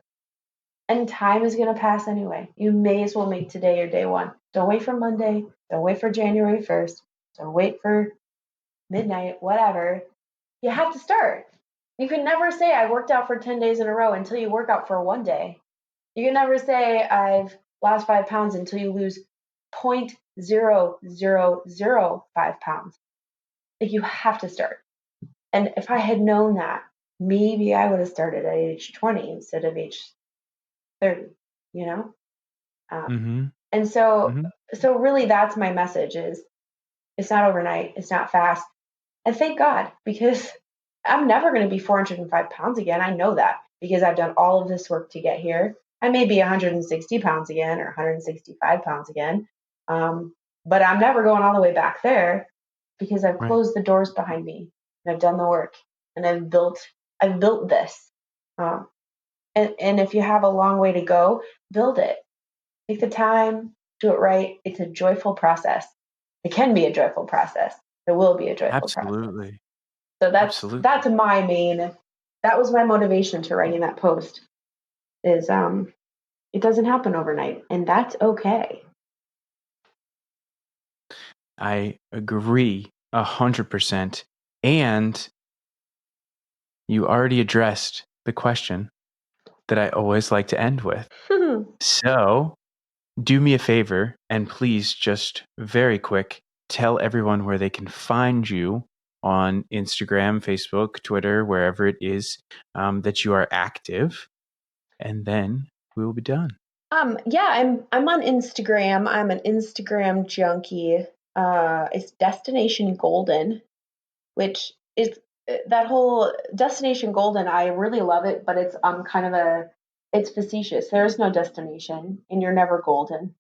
And time is going to pass anyway. You may as well make today your day one. Don't wait for Monday. Don't wait for January 1st. Don't wait for midnight, whatever. You have to start. You can never say, I worked out for 10 days in a row until you work out for one day. You can never say, I've lost 5 pounds until you lose 0.0005 pounds. Like, you have to start. And if I had known that, maybe I would have started at age 20 instead of age 30, you know? Mm-hmm. And so, Mm-hmm. so really that's my message is it's not overnight. It's not fast. And thank God, because I'm never going to be 405 pounds again. I know that because I've done all of this work to get here. I may be 160 pounds again or 165 pounds again. But I'm never going all the way back there because I've Right. closed the doors behind me and I've done the work and I've built this. Um, and if you have a long way to go, build it. Take the time, do it right. It's a joyful process. It can be a joyful process. It will be a joyful process. Absolutely. So that's Absolutely. my main. That was my motivation to writing that post. Is it doesn't happen overnight, and that's okay. I agree 100%. And you already addressed the question that I always like to end with. So, do me a favor and please just very quick tell everyone where they can find you on Instagram, Facebook, Twitter, wherever it is that you are active, and then we will be done. Yeah, I'm on Instagram. I'm an Instagram junkie. It's Destination Golden, which is that whole Destination Golden. I really love it, but it's kind of it's facetious. There is no destination, and you're never golden.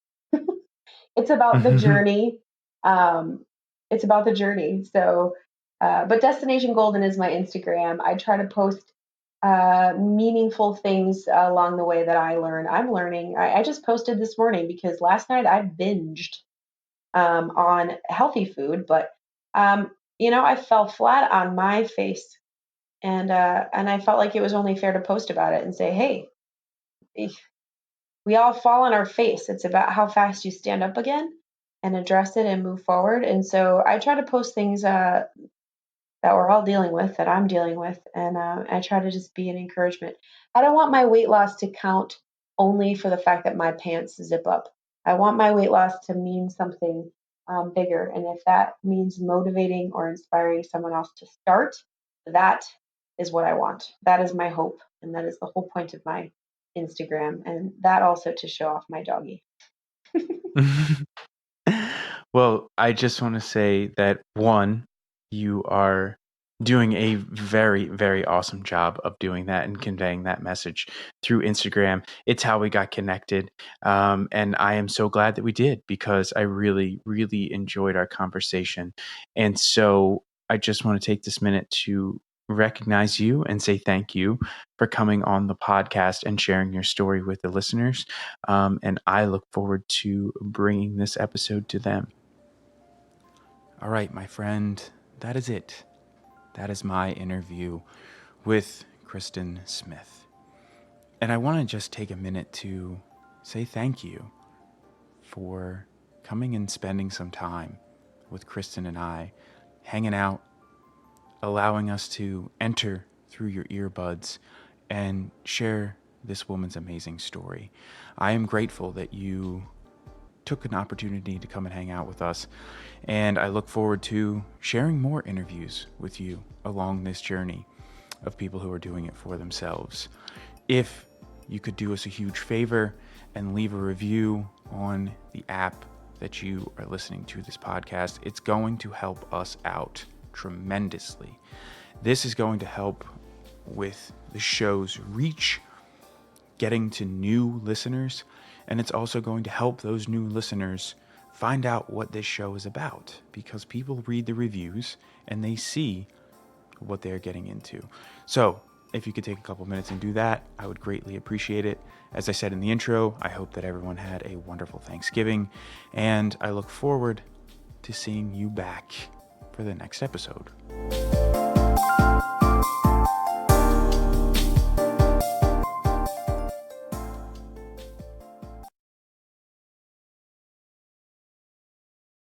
It's about the journey. Um, it's about the journey. So, but Destination Golden is my Instagram. I try to post meaningful things along the way that I learn. I'm learning. I just posted this morning because last night I binged on healthy food, but I fell flat on my face And I felt like it was only fair to post about it and say, hey, we all fall on our face. It's about how fast you stand up again and address it and move forward. And so I try to post things that we're all dealing with, that I'm dealing with, and I try to just be an encouragement. I don't want my weight loss to count only for the fact that my pants zip up. I want my weight loss to mean something bigger, and if that means motivating or inspiring someone else to start, that is what I want. That is my hope, and that is the whole point of my Instagram, and that also to show off my doggy. Well, I just want to say that one, you are doing a very, very awesome job of doing that and conveying that message through Instagram. It's how we got connected. And I am so glad that we did, because I really, really enjoyed our conversation. And so I just want to take this minute to recognize you and say thank you for coming on the podcast and sharing your story with the listeners. And I look forward to bringing this episode to them. All right, my friend, that is it. That is my interview with Kristen Smith. And I want to just take a minute to say thank you for coming and spending some time with Kristen and I, hanging out, allowing us to enter through your earbuds and share this woman's amazing story. I am grateful that you took an opportunity to come and hang out with us, and I look forward to sharing more interviews with you along this journey of people who are doing it for themselves. If you could do us a huge favor and leave a review on the app that you are listening to this podcast, it's going to help us out tremendously. This is going to help with the show's reach, getting to new listeners, and it's also going to help those new listeners find out what this show is about, because people read the reviews and they see what they're getting into. So if you could take a couple minutes and do that, I would greatly appreciate it. As I said in the intro, I hope that everyone had a wonderful Thanksgiving, and I look forward to seeing you back for the next episode.